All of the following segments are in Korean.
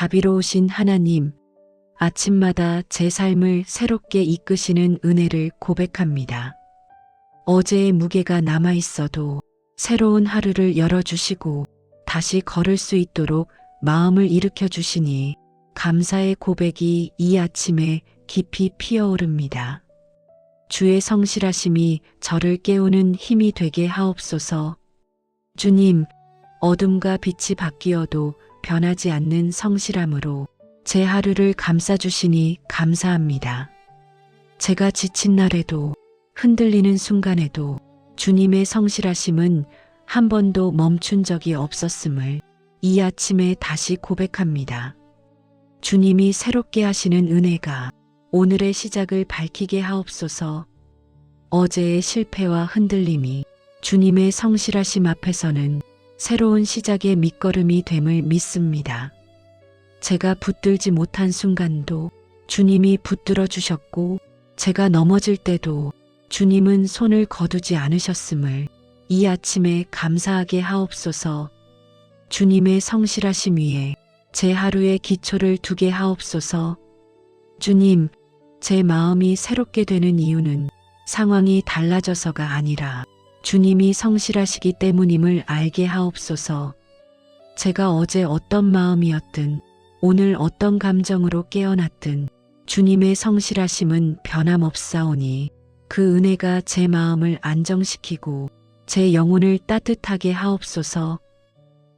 자비로우신 하나님, 아침마다 제 삶을 새롭게 이끄시는 은혜를 고백합니다. 어제의 무게가 남아 있어도 새로운 하루를 열어주시고 다시 걸을 수 있도록 마음을 일으켜 주시니 감사의 고백이 이 아침에 깊이 피어오릅니다. 주의 성실하심이 저를 깨우는 힘이 되게 하옵소서. 주님, 어둠과 빛이 바뀌어도 변하지 않는 성실함으로 제 하루를 감싸주시니 감사합니다. 제가 지친 날에도 흔들리는 순간에도 주님의 성실하심은 한 번도 멈춘 적이 없었음을 이 아침에 다시 고백합니다. 주님이 새롭게 하시는 은혜가 오늘의 시작을 밝히게 하옵소서. 어제의 실패와 흔들림이 주님의 성실하심 앞에서는 새로운 시작의 밑거름이 됨을 믿습니다. 제가 붙들지 못한 순간도 주님이 붙들어 주셨고 제가 넘어질 때도 주님은 손을 거두지 않으셨음을 이 아침에 감사하게 하옵소서. 주님의 성실하심 위에 제 하루의 기초를 두게 하옵소서. 주님, 제 마음이 새롭게 되는 이유는 상황이 달라져서가 아니라 주님이 성실하시기 때문임을 알게 하옵소서. 제가 어제 어떤 마음이었든 오늘 어떤 감정으로 깨어났든 주님의 성실하심은 변함없사오니 그 은혜가 제 마음을 안정시키고 제 영혼을 따뜻하게 하옵소서.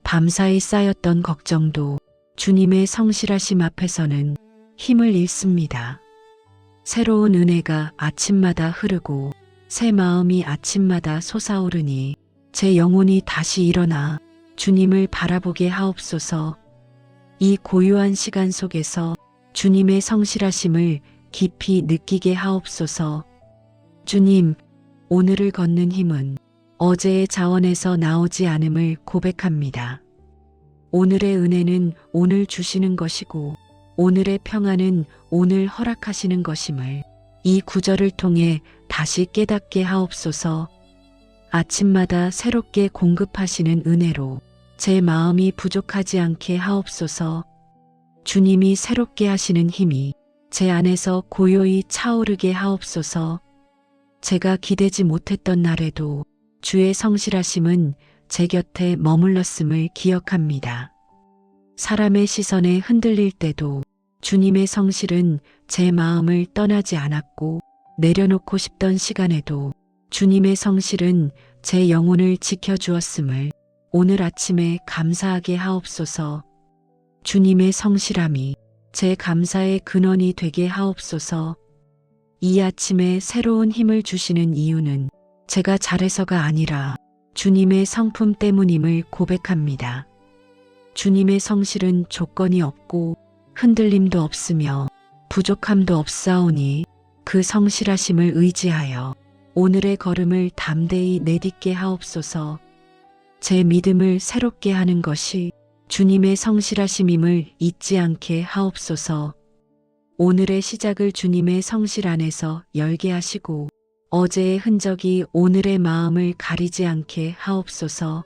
밤사이 쌓였던 걱정도 주님의 성실하심 앞에서는 힘을 잃습니다. 새로운 은혜가 아침마다 흐르고 새 마음이 아침마다 솟아오르니 제 영혼이 다시 일어나 주님을 바라보게 하옵소서. 이 고요한 시간 속에서 주님의 성실하심을 깊이 느끼게 하옵소서. 주님, 오늘을 걷는 힘은 어제의 자원에서 나오지 않음을 고백합니다. 오늘의 은혜는 오늘 주시는 것이고 오늘의 평안은 오늘 허락하시는 것임을 이 구절을 통해 다시 깨닫게 하옵소서. 아침마다 새롭게 공급하시는 은혜로 제 마음이 부족하지 않게 하옵소서. 주님이 새롭게 하시는 힘이 제 안에서 고요히 차오르게 하옵소서. 제가 기대지 못했던 날에도 주의 성실하심은 제 곁에 머물렀음을 기억합니다. 사람의 시선에 흔들릴 때도 주님의 성실은 제 마음을 떠나지 않았고 내려놓고 싶던 시간에도 주님의 성실은 제 영혼을 지켜주었음을 오늘 아침에 감사하게 하옵소서. 주님의 성실함이 제 감사의 근원이 되게 하옵소서. 이 아침에 새로운 힘을 주시는 이유는 제가 잘해서가 아니라 주님의 성품 때문임을 고백합니다. 주님의 성실은 조건이 없고 흔들림도 없으며 부족함도 없사오니 그 성실하심을 의지하여 오늘의 걸음을 담대히 내딛게 하옵소서. 제 믿음을 새롭게 하는 것이 주님의 성실하심임을 잊지 않게 하옵소서. 오늘의 시작을 주님의 성실 안에서 열게 하시고 어제의 흔적이 오늘의 마음을 가리지 않게 하옵소서.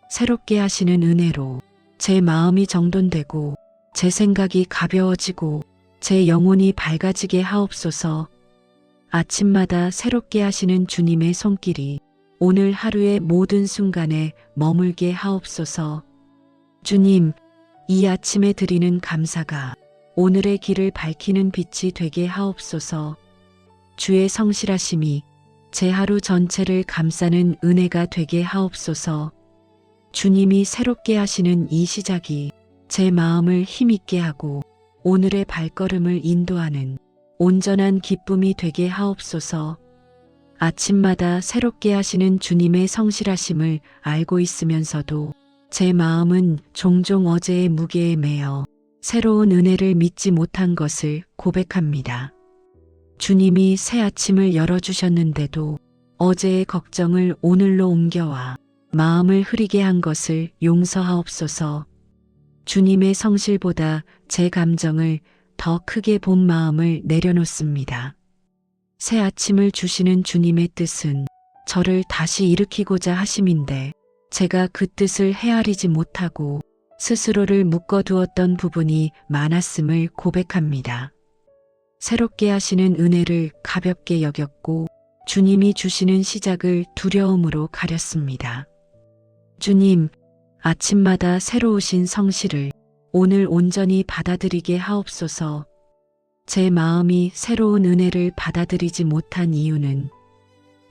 새롭게 하시는 은혜로 제 마음이 정돈되고 제 생각이 가벼워지고 제 영혼이 밝아지게 하옵소서. 아침마다 새롭게 하시는 주님의 손길이 오늘 하루의 모든 순간에 머물게 하옵소서. 주님, 이 아침에 드리는 감사가 오늘의 길을 밝히는 빛이 되게 하옵소서. 주의 성실하심이 제 하루 전체를 감싸는 은혜가 되게 하옵소서. 주님이 새롭게 하시는 이 시작이 제 마음을 힘있게 하고 오늘의 발걸음을 인도하는 온전한 기쁨이 되게 하옵소서. 아침마다 새롭게 하시는 주님의 성실하심을 알고 있으면서도 제 마음은 종종 어제의 무게에 매여 새로운 은혜를 믿지 못한 것을 고백합니다. 주님이 새 아침을 열어주셨는데도 어제의 걱정을 오늘로 옮겨와 마음을 흐리게 한 것을 용서하옵소서. 주님의 성실보다 제 감정을 더 크게 본 마음을 내려놓습니다. 새 아침을 주시는 주님의 뜻은 저를 다시 일으키고자 하심인데 제가 그 뜻을 헤아리지 못하고 스스로를 묶어두었던 부분이 많았음을 고백합니다. 새롭게 하시는 은혜를 가볍게 여겼고 주님이 주시는 시작을 두려움으로 가렸습니다. 주님, 아침마다 새로우신 성실을 오늘 온전히 받아들이게 하옵소서. 제 마음이 새로운 은혜를 받아들이지 못한 이유는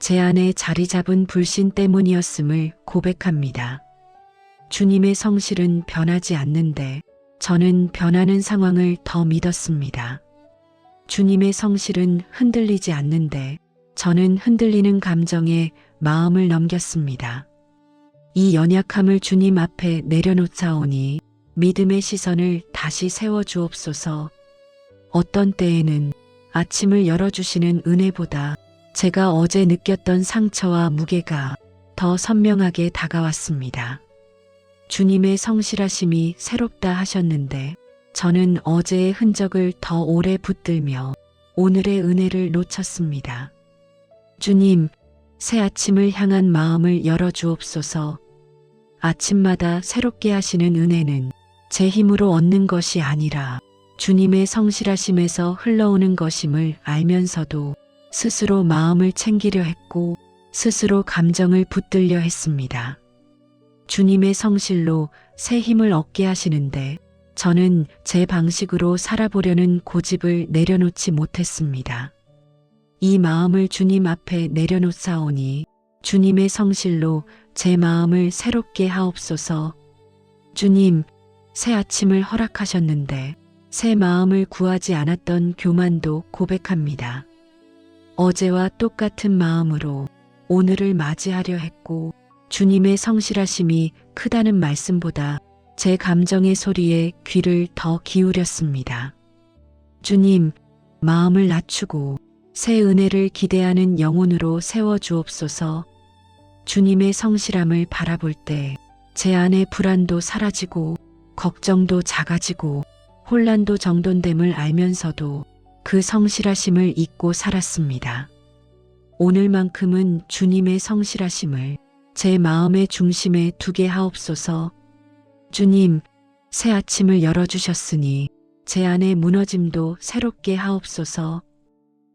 제 안에 자리 잡은 불신 때문이었음을 고백합니다. 주님의 성실은 변하지 않는데 저는 변하는 상황을 더 믿었습니다. 주님의 성실은 흔들리지 않는데 저는 흔들리는 감정에 마음을 넘겼습니다. 이 연약함을 주님 앞에 내려놓자오니 믿음의 시선을 다시 세워주옵소서. 어떤 때에는 아침을 열어주시는 은혜보다 제가 어제 느꼈던 상처와 무게가 더 선명하게 다가왔습니다. 주님의 성실하심이 새롭다 하셨는데 저는 어제의 흔적을 더 오래 붙들며 오늘의 은혜를 놓쳤습니다. 주님, 새 아침을 향한 마음을 열어주옵소서. 아침마다 새롭게 하시는 은혜는 제 힘으로 얻는 것이 아니라 주님의 성실하심에서 흘러오는 것임을 알면서도 스스로 마음을 챙기려 했고 스스로 감정을 붙들려 했습니다. 주님의 성실로 새 힘을 얻게 하시는데 저는 제 방식으로 살아보려는 고집을 내려놓지 못했습니다. 이 마음을 주님 앞에 내려놓사오니 주님의 성실로 제 마음을 새롭게 하옵소서. 주님, 새 아침을 허락하셨는데 새 마음을 구하지 않았던 교만도 고백합니다. 어제와 똑같은 마음으로 오늘을 맞이하려 했고 주님의 성실하심이 크다는 말씀보다 제 감정의 소리에 귀를 더 기울였습니다. 주님, 마음을 낮추고 새 은혜를 기대하는 영혼으로 세워주옵소서. 주님의 성실함을 바라볼 때 제 안의 불안도 사라지고 걱정도 작아지고 혼란도 정돈됨을 알면서도 그 성실하심을 잊고 살았습니다. 오늘만큼은 주님의 성실하심을 제 마음의 중심에 두게 하옵소서. 주님, 새 아침을 열어주셨으니 제 안의 무너짐도 새롭게 하옵소서.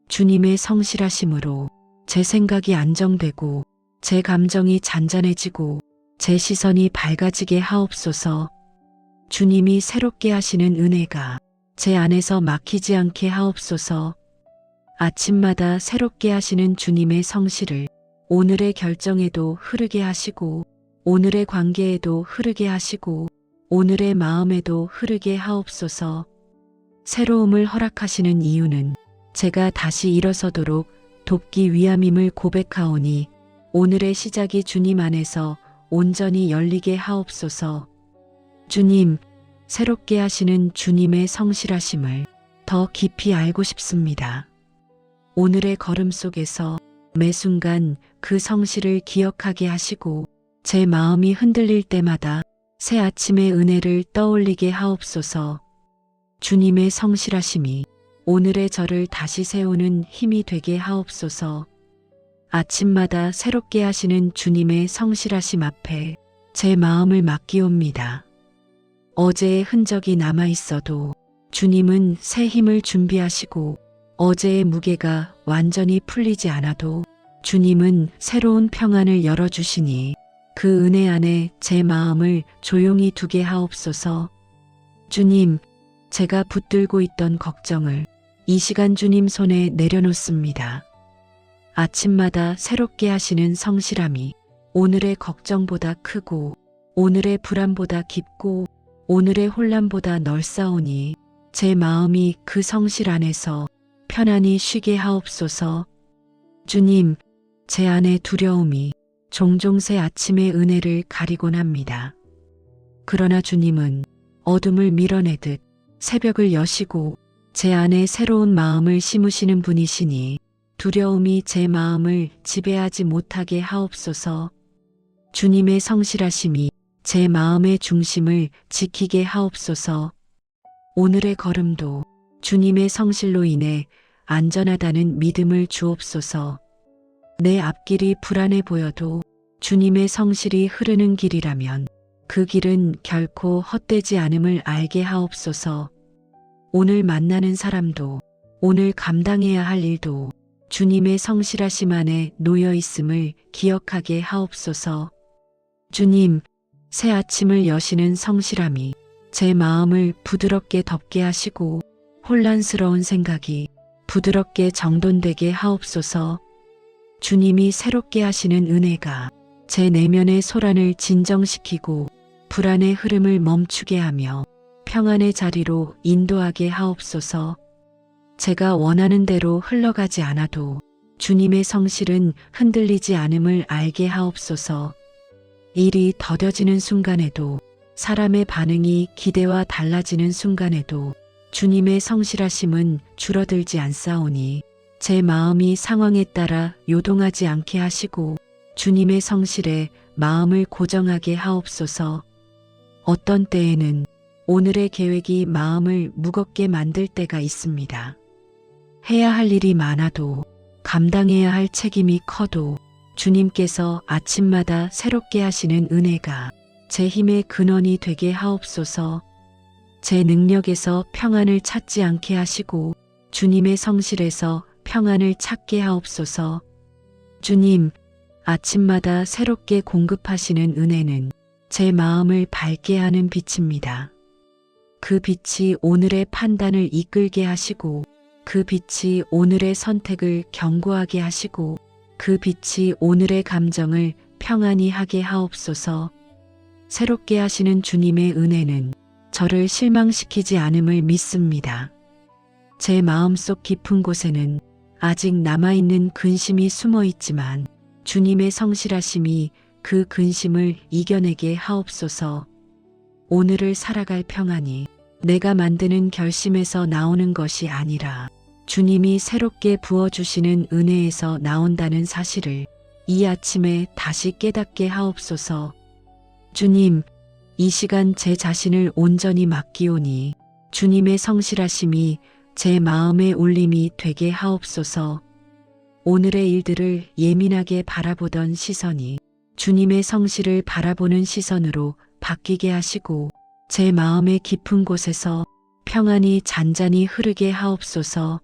주님의 성실하심으로 제 생각이 안정되고 제 감정이 잔잔해지고 제 시선이 밝아지게 하옵소서. 주님이 새롭게 하시는 은혜가 제 안에서 막히지 않게 하옵소서. 아침마다 새롭게 하시는 주님의 성실을 오늘의 결정에도 흐르게 하시고 오늘의 관계에도 흐르게 하시고 오늘의 마음에도 흐르게 하옵소서. 새로움을 허락하시는 이유는 제가 다시 일어서도록 돕기 위함임을 고백하오니 오늘의 시작이 주님 안에서 온전히 열리게 하옵소서. 주님, 새롭게 하시는 주님의 성실하심을 더 깊이 알고 싶습니다. 오늘의 걸음 속에서 매 순간 그 성실을 기억하게 하시고 제 마음이 흔들릴 때마다 새 아침의 은혜를 떠올리게 하옵소서. 주님의 성실하심이 오늘의 저를 다시 세우는 힘이 되게 하옵소서. 아침마다 새롭게 하시는 주님의 성실하심 앞에 제 마음을 맡기옵니다. 어제의 흔적이 남아 있어도 주님은 새 힘을 준비하시고 어제의 무게가 완전히 풀리지 않아도 주님은 새로운 평안을 열어주시니 그 은혜 안에 제 마음을 조용히 두게 하옵소서. 주님, 제가 붙들고 있던 걱정을 이 시간 주님 손에 내려놓습니다. 아침마다 새롭게 하시는 성실함이 오늘의 걱정보다 크고 오늘의 불안보다 깊고 오늘의 혼란보다 넓사오니 제 마음이 그 성실 안에서 편안히 쉬게 하옵소서. 주님, 제 안의 두려움이 종종 새 아침의 은혜를 가리곤 합니다. 그러나 주님은 어둠을 밀어내듯 새벽을 여시고 제 안에 새로운 마음을 심으시는 분이시니 두려움이 제 마음을 지배하지 못하게 하옵소서. 주님의 성실하심이 제 마음의 중심을 지키게 하옵소서. 오늘의 걸음도 주님의 성실로 인해 안전하다는 믿음을 주옵소서. 내 앞길이 불안해 보여도 주님의 성실이 흐르는 길이라면 그 길은 결코 헛되지 않음을 알게 하옵소서. 오늘 만나는 사람도, 오늘 감당해야 할 일도 주님의 성실하심 안에 놓여 있음을 기억하게 하옵소서. 주님, 새 아침을 여시는 성실함이 제 마음을 부드럽게 덮게 하시고 혼란스러운 생각이 부드럽게 정돈되게 하옵소서. 주님이 새롭게 하시는 은혜가 제 내면의 소란을 진정시키고 불안의 흐름을 멈추게 하며 평안의 자리로 인도하게 하옵소서. 제가 원하는 대로 흘러가지 않아도 주님의 성실은 흔들리지 않음을 알게 하옵소서. 일이 더뎌지는 순간에도, 사람의 반응이 기대와 달라지는 순간에도 주님의 성실하심은 줄어들지 않사오니 제 마음이 상황에 따라 요동하지 않게 하시고 주님의 성실에 마음을 고정하게 하옵소서. 어떤 때에는 오늘의 계획이 마음을 무겁게 만들 때가 있습니다. 해야 할 일이 많아도, 감당해야 할 책임이 커도 주님께서 아침마다 새롭게 하시는 은혜가 제 힘의 근원이 되게 하옵소서. 제 능력에서 평안을 찾지 않게 하시고 주님의 성실에서 평안을 찾게 하옵소서. 주님, 아침마다 새롭게 공급하시는 은혜는 제 마음을 밝게 하는 빛입니다. 그 빛이 오늘의 판단을 이끌게 하시고, 그 빛이 오늘의 선택을 견고하게 하시고, 그 빛이 오늘의 감정을 평안히 하게 하옵소서. 새롭게 하시는 주님의 은혜는 저를 실망시키지 않음을 믿습니다. 제 마음속 깊은 곳에는 아직 남아있는 근심이 숨어 있지만 주님의 성실하심이 그 근심을 이겨내게 하옵소서. 오늘을 살아갈 평안이 내가 만드는 결심에서 나오는 것이 아니라 주님이 새롭게 부어주시는 은혜에서 나온다는 사실을 이 아침에 다시 깨닫게 하옵소서. 주님, 이 시간 제 자신을 온전히 맡기오니 주님의 성실하심이 제 마음의 울림이 되게 하옵소서. 오늘의 일들을 예민하게 바라보던 시선이 주님의 성실을 바라보는 시선으로 바뀌게 하시고 제 마음의 깊은 곳에서 평안이 잔잔히 흐르게 하옵소서.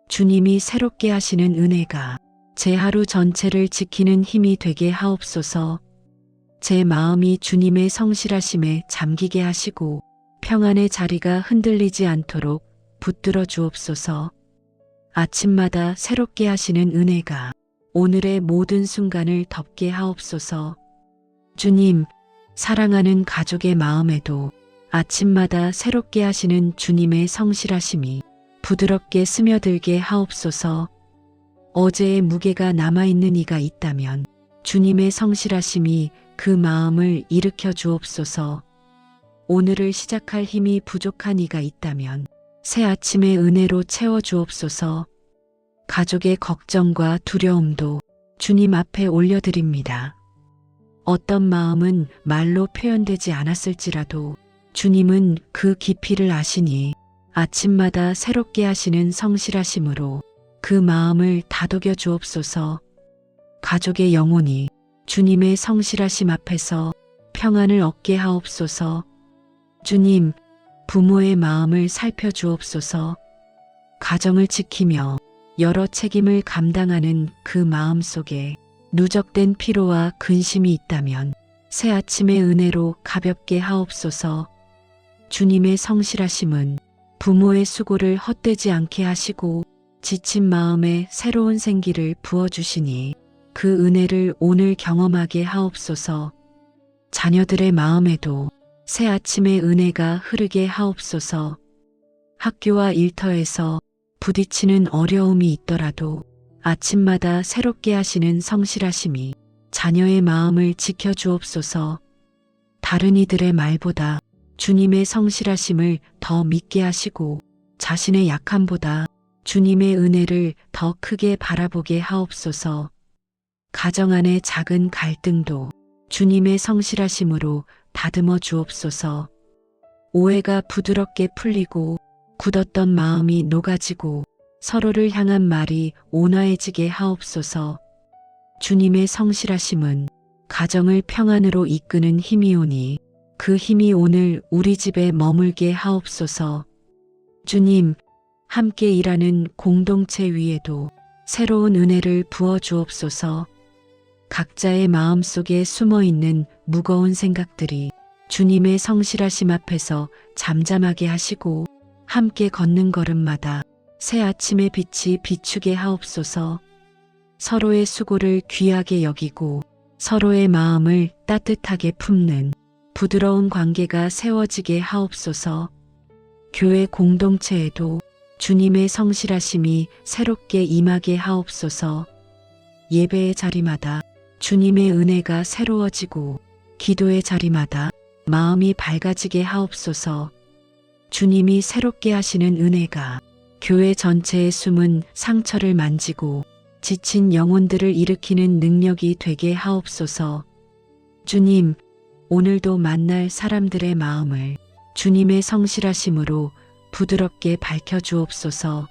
주님이 새롭게 하시는 은혜가 제 하루 전체를 지키는 힘이 되게 하옵소서. 제 마음이 주님의 성실하심에 잠기게 하시고 평안의 자리가 흔들리지 않도록 붙들어 주옵소서. 아침마다 새롭게 하시는 은혜가 오늘의 모든 순간을 덮게 하옵소서. 주님, 사랑하는 가족의 마음에도 아침마다 새롭게 하시는 주님의 성실하심이 부드럽게 스며들게 하옵소서. 어제의 무게가 남아있는 이가 있다면 주님의 성실하심이 그 마음을 일으켜 주옵소서. 오늘을 시작할 힘이 부족한 이가 있다면 새 아침의 은혜로 채워 주옵소서. 가족의 걱정과 두려움도 주님 앞에 올려드립니다. 어떤 마음은 말로 표현되지 않았을지라도 주님은 그 깊이를 아시니 아침마다 새롭게 하시는 성실하심으로 그 마음을 다독여 주옵소서. 가족의 영혼이 주님의 성실하심 앞에서 평안을 얻게 하옵소서. 주님, 부모의 마음을 살펴주옵소서. 가정을 지키며 여러 책임을 감당하는 그 마음 속에 누적된 피로와 근심이 있다면 새 아침의 은혜로 가볍게 하옵소서. 주님의 성실하심은 부모의 수고를 헛되지 않게 하시고 지친 마음에 새로운 생기를 부어주시니 그 은혜를 오늘 경험하게 하옵소서. 자녀들의 마음에도 새 아침의 은혜가 흐르게 하옵소서. 학교와 일터에서 부딪히는 어려움이 있더라도 아침마다 새롭게 하시는 성실하심이 자녀의 마음을 지켜주옵소서. 다른 이들의 말보다 주님의 성실하심을 더 믿게 하시고 자신의 약함보다 주님의 은혜를 더 크게 바라보게 하옵소서. 가정 안의 작은 갈등도 주님의 성실하심으로 다듬어 주옵소서. 오해가 부드럽게 풀리고 굳었던 마음이 녹아지고 서로를 향한 말이 온화해지게 하옵소서. 주님의 성실하심은 가정을 평안으로 이끄는 힘이오니 그 힘이 오늘 우리 집에 머물게 하옵소서. 주님, 함께 일하는 공동체 위에도 새로운 은혜를 부어 주옵소서. 각자의 마음 속에 숨어 있는 무거운 생각들이 주님의 성실하심 앞에서 잠잠하게 하시고 함께 걷는 걸음마다 새 아침의 빛이 비추게 하옵소서. 서로의 수고를 귀하게 여기고 서로의 마음을 따뜻하게 품는 부드러운 관계가 세워지게 하옵소서. 교회 공동체에도 주님의 성실하심이 새롭게 임하게 하옵소서. 예배의 자리마다 주님의 은혜가 새로워지고 기도의 자리마다 마음이 밝아지게 하옵소서. 주님이 새롭게 하시는 은혜가 교회 전체의 숨은 상처를 만지고 지친 영혼들을 일으키는 능력이 되게 하옵소서. 주님, 오늘도 만날 사람들의 마음을 주님의 성실하심으로 부드럽게 밝혀주옵소서.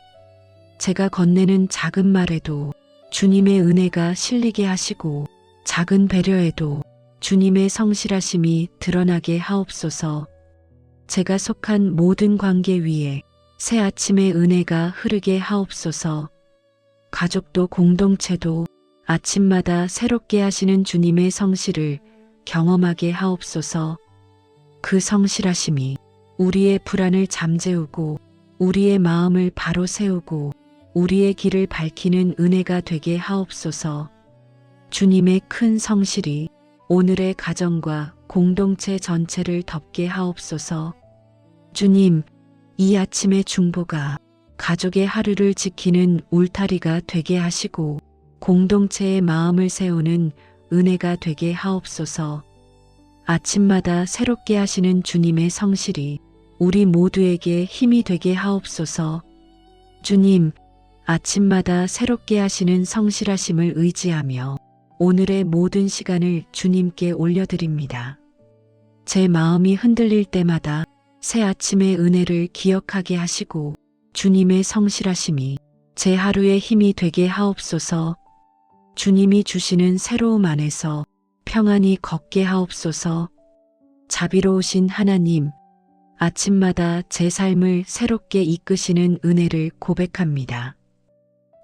제가 건네는 작은 말에도 주님의 은혜가 실리게 하시고 작은 배려에도 주님의 성실하심이 드러나게 하옵소서. 제가 속한 모든 관계 위에 새 아침의 은혜가 흐르게 하옵소서. 가족도 공동체도 아침마다 새롭게 하시는 주님의 성실을 경험하게 하옵소서. 그 성실하심이 우리의 불안을 잠재우고 우리의 마음을 바로 세우고 우리의 길을 밝히는 은혜가 되게 하옵소서. 주님의 큰 성실이 오늘의 가정과 공동체 전체를 덮게 하옵소서. 주님, 이 아침의 중보가 가족의 하루를 지키는 울타리가 되게 하시고 공동체의 마음을 세우는 은혜가 되게 하옵소서. 아침마다 새롭게 하시는 주님의 성실이 우리 모두에게 힘이 되게 하옵소서. 주님, 아침마다 새롭게 하시는 성실하심을 의지하며 오늘의 모든 시간을 주님께 올려드립니다. 제 마음이 흔들릴 때마다 새 아침의 은혜를 기억하게 하시고 주님의 성실하심이 제 하루의 힘이 되게 하옵소서. 주님이 주시는 새로움 안에서 평안히 걷게 하옵소서. 자비로우신 하나님, 아침마다 제 삶을 새롭게 이끄시는 은혜를 고백합니다.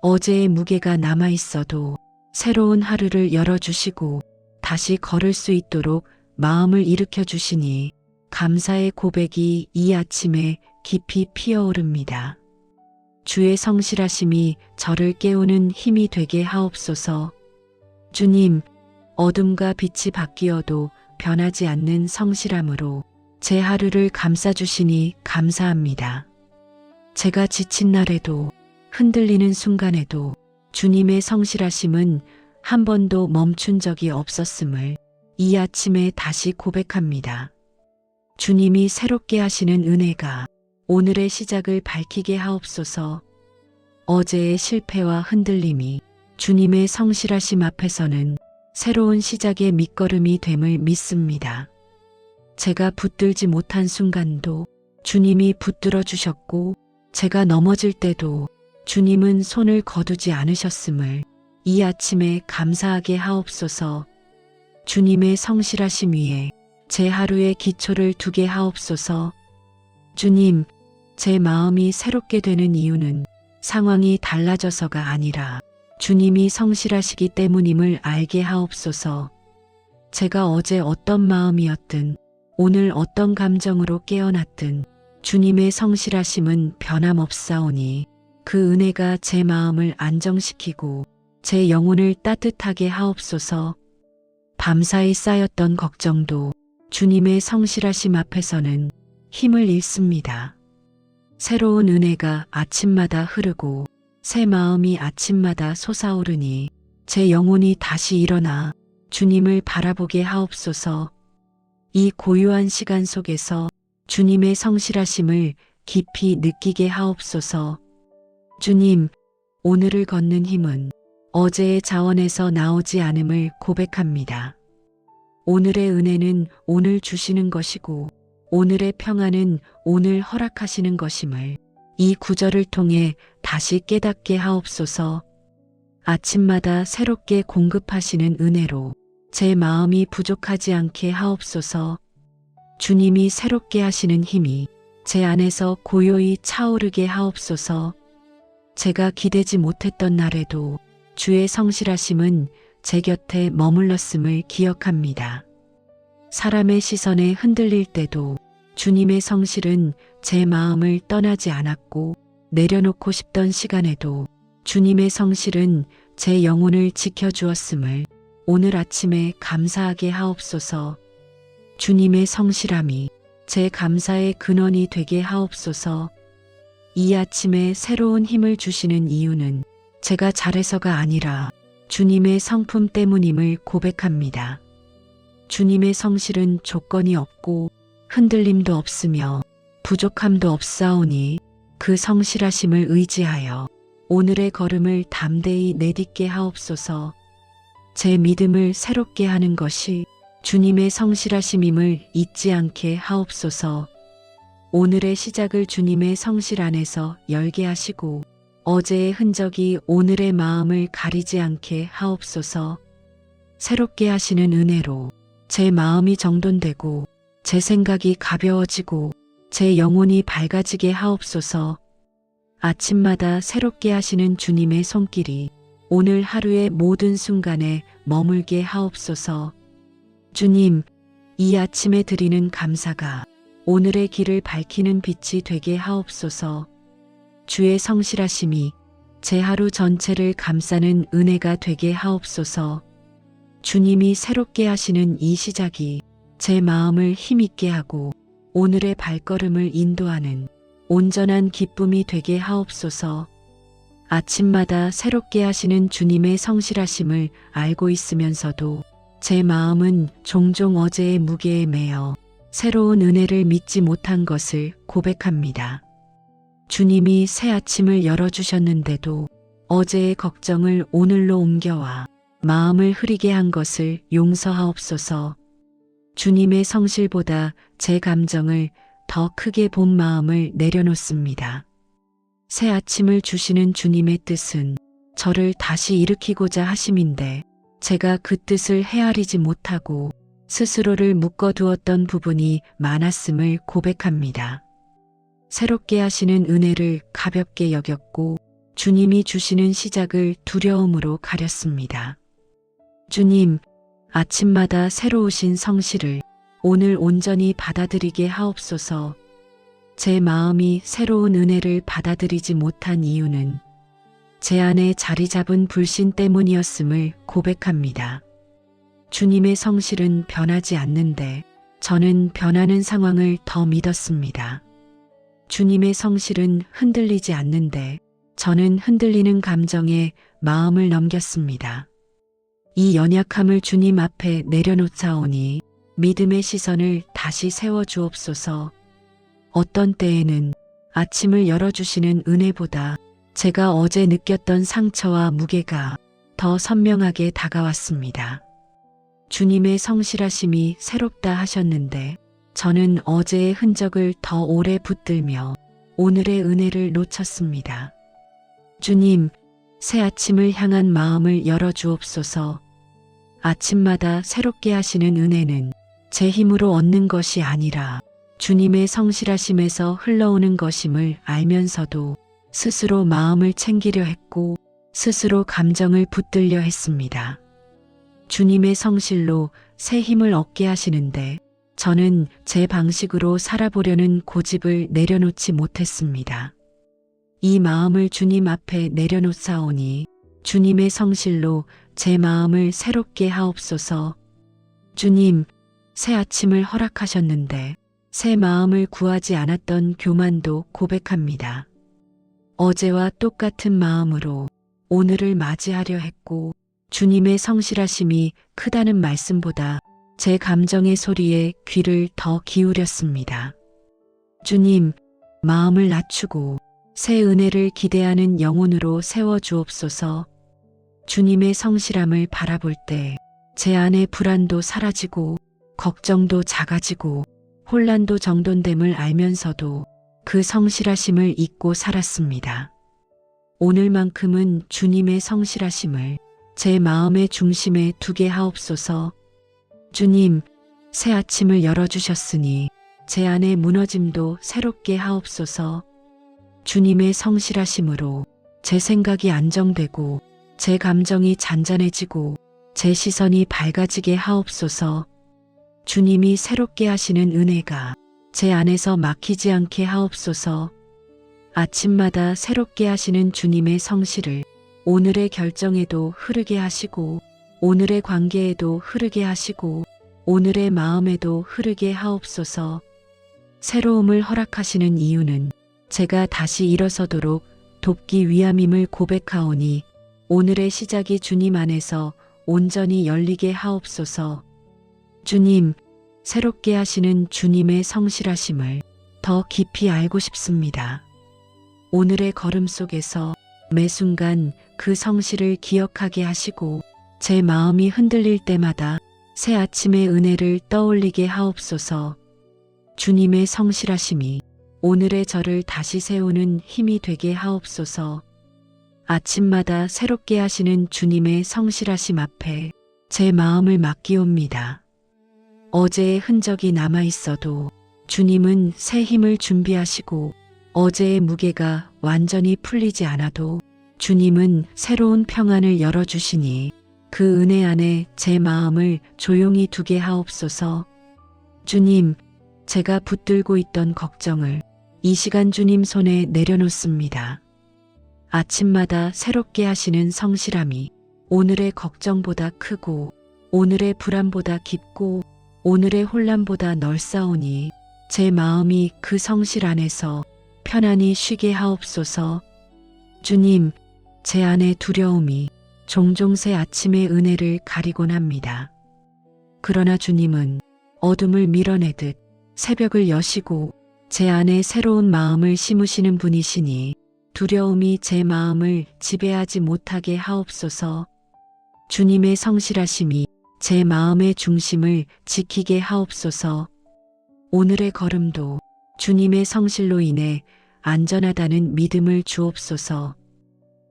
어제의 무게가 남아 있어도 새로운 하루를 열어주시고 다시 걸을 수 있도록 마음을 일으켜 주시니 감사의 고백이 이 아침에 깊이 피어오릅니다. 주의 성실하심이 저를 깨우는 힘이 되게 하옵소서. 주님, 어둠과 빛이 바뀌어도 변하지 않는 성실함으로 제 하루를 감싸주시니 감사합니다. 제가 지친 날에도 흔들리는 순간에도 주님의 성실하심은 한 번도 멈춘 적이 없었음을 이 아침에 다시 고백합니다. 주님이 새롭게 하시는 은혜가 오늘의 시작을 밝히게 하옵소서. 어제의 실패와 흔들림이 주님의 성실하심 앞에서는 새로운 시작의 밑거름이 됨을 믿습니다. 제가 붙들지 못한 순간도 주님이 붙들어 주셨고 제가 넘어질 때도 주님은 손을 거두지 않으셨음을 이 아침에 감사하게 하옵소서. 주님의 성실하심 위에 제 하루의 기초를 두게 하옵소서. 주님, 제 마음이 새롭게 되는 이유는 상황이 달라져서가 아니라 주님이 성실하시기 때문임을 알게 하옵소서. 제가 어제 어떤 마음이었든 오늘 어떤 감정으로 깨어났든 주님의 성실하심은 변함없사오니 그 은혜가 제 마음을 안정시키고 제 영혼을 따뜻하게 하옵소서. 밤사이 쌓였던 걱정도 주님의 성실하심 앞에서는 힘을 잃습니다. 새로운 은혜가 아침마다 흐르고 새 마음이 아침마다 솟아오르니 제 영혼이 다시 일어나 주님을 바라보게 하옵소서. 이 고요한 시간 속에서 주님의 성실하심을 깊이 느끼게 하옵소서. 주님, 오늘을 걷는 힘은 어제의 자원에서 나오지 않음을 고백합니다. 오늘의 은혜는 오늘 주시는 것이고 오늘의 평안은 오늘 허락하시는 것임을 이 구절을 통해 다시 깨닫게 하옵소서. 아침마다 새롭게 공급하시는 은혜로 제 마음이 부족하지 않게 하옵소서. 주님이 새롭게 하시는 힘이 제 안에서 고요히 차오르게 하옵소서. 제가 기대지 못했던 날에도 주의 성실하심은 제 곁에 머물렀음을 기억합니다. 사람의 시선에 흔들릴 때도 주님의 성실은 제 마음을 떠나지 않았고, 내려놓고 싶던 시간에도 주님의 성실은 제 영혼을 지켜주었음을 오늘 아침에 감사하게 하옵소서. 주님의 성실함이 제 감사의 근원이 되게 하옵소서. 이 아침에 새로운 힘을 주시는 이유는 제가 잘해서가 아니라 주님의 성품 때문임을 고백합니다. 주님의 성실은 조건이 없고 흔들림도 없으며 부족함도 없사오니 그 성실하심을 의지하여 오늘의 걸음을 담대히 내딛게 하옵소서. 제 믿음을 새롭게 하는 것이 주님의 성실하심임을 잊지 않게 하옵소서. 오늘의 시작을 주님의 성실 안에서 열게 하시고 어제의 흔적이 오늘의 마음을 가리지 않게 하옵소서. 새롭게 하시는 은혜로 제 마음이 정돈되고 제 생각이 가벼워지고 제 영혼이 밝아지게 하옵소서. 아침마다 새롭게 하시는 주님의 손길이 오늘 하루의 모든 순간에 머물게 하옵소서. 주님, 이 아침에 드리는 감사가 오늘의 길을 밝히는 빛이 되게 하옵소서. 주의 성실하심이 제 하루 전체를 감싸는 은혜가 되게 하옵소서. 주님이 새롭게 하시는 이 시작이 제 마음을 힘있게 하고 오늘의 발걸음을 인도하는 온전한 기쁨이 되게 하옵소서. 아침마다 새롭게 하시는 주님의 성실하심을 알고 있으면서도 제 마음은 종종 어제의 무게에 매여 새로운 은혜를 믿지 못한 것을 고백합니다. 주님이 새 아침을 열어주셨는데도 어제의 걱정을 오늘로 옮겨와 마음을 흐리게 한 것을 용서하옵소서. 주님의 성실보다 제 감정을 더 크게 본 마음을 내려놓습니다. 새 아침을 주시는 주님의 뜻은 저를 다시 일으키고자 하심인데 제가 그 뜻을 헤아리지 못하고 스스로를 묶어두었던 부분이 많았음을 고백합니다. 새롭게 하시는 은혜를 가볍게 여겼고 주님이 주시는 시작을 두려움으로 가렸습니다. 주님, 아침마다 새로우신 성실을 오늘 온전히 받아들이게 하옵소서. 제 마음이 새로운 은혜를 받아들이지 못한 이유는 제 안에 자리 잡은 불신 때문이었음을 고백합니다. 주님의 성실은 변하지 않는데 저는 변하는 상황을 더 믿었습니다. 주님의 성실은 흔들리지 않는데 저는 흔들리는 감정에 마음을 넘겼습니다. 이 연약함을 주님 앞에 내려놓자오니 믿음의 시선을 다시 세워주옵소서. 어떤 때에는 아침을 열어주시는 은혜보다 제가 어제 느꼈던 상처와 무게가 더 선명하게 다가왔습니다. 주님의 성실하심이 새롭다 하셨는데 저는 어제의 흔적을 더 오래 붙들며 오늘의 은혜를 놓쳤습니다. 주님, 새 아침을 향한 마음을 열어주옵소서. 아침마다 새롭게 하시는 은혜는 제 힘으로 얻는 것이 아니라 주님의 성실하심에서 흘러오는 것임을 알면서도 스스로 마음을 챙기려 했고 스스로 감정을 붙들려 했습니다. 주님의 성실로 새 힘을 얻게 하시는데 저는 제 방식으로 살아보려는 고집을 내려놓지 못했습니다. 이 마음을 주님 앞에 내려놓사오니 주님의 성실로 제 마음을 새롭게 하옵소서. 주님, 새 아침을 허락하셨는데 새 마음을 구하지 않았던 교만도 고백합니다. 어제와 똑같은 마음으로 오늘을 맞이하려 했고 주님의 성실하심이 크다는 말씀보다 제 감정의 소리에 귀를 더 기울였습니다. 주님, 마음을 낮추고 새 은혜를 기대하는 영혼으로 세워주옵소서. 주님의 성실함을 바라볼 때 제 안의 불안도 사라지고 걱정도 작아지고 혼란도 정돈됨을 알면서도 그 성실하심을 잊고 살았습니다. 오늘만큼은 주님의 성실하심을 제 마음의 중심에 두게 하옵소서. 주님, 새 아침을 열어주셨으니 제 안의 무너짐도 새롭게 하옵소서. 주님의 성실하심으로 제 생각이 안정되고 제 감정이 잔잔해지고 제 시선이 밝아지게 하옵소서. 주님이 새롭게 하시는 은혜가 제 안에서 막히지 않게 하옵소서. 아침마다 새롭게 하시는 주님의 성실을 오늘의 결정에도 흐르게 하시고 오늘의 관계에도 흐르게 하시고 오늘의 마음에도 흐르게 하옵소서. 새로움을 허락하시는 이유는 제가 다시 일어서도록 돕기 위함임을 고백하오니 오늘의 시작이 주님 안에서 온전히 열리게 하옵소서. 주님, 새롭게 하시는 주님의 성실하심을 더 깊이 알고 싶습니다. 오늘의 걸음 속에서 매 순간 그 성실을 기억하게 하시고 제 마음이 흔들릴 때마다 새 아침의 은혜를 떠올리게 하옵소서. 주님의 성실하심이 오늘의 저를 다시 세우는 힘이 되게 하옵소서. 아침마다 새롭게 하시는 주님의 성실하심 앞에 제 마음을 맡기옵니다. 어제의 흔적이 남아 있어도 주님은 새 힘을 준비하시고 어제의 무게가 완전히 풀리지 않아도 주님은 새로운 평안을 열어주시니 그 은혜 안에 제 마음을 조용히 두게 하옵소서. 주님, 제가 붙들고 있던 걱정을 이 시간 주님 손에 내려놓습니다. 아침마다 새롭게 하시는 성실함이 오늘의 걱정보다 크고 오늘의 불안보다 깊고 오늘의 혼란보다 넓사오니 제 마음이 그 성실 안에서 편안히 쉬게 하옵소서. 주님, 제 안의 두려움이 종종 새 아침의 은혜를 가리곤 합니다. 그러나 주님은 어둠을 밀어내듯 새벽을 여시고 제 안에 새로운 마음을 심으시는 분이시니 두려움이 제 마음을 지배하지 못하게 하옵소서. 주님의 성실하심이 제 마음의 중심을 지키게 하옵소서. 오늘의 걸음도 주님의 성실로 인해 안전하다는 믿음을 주옵소서.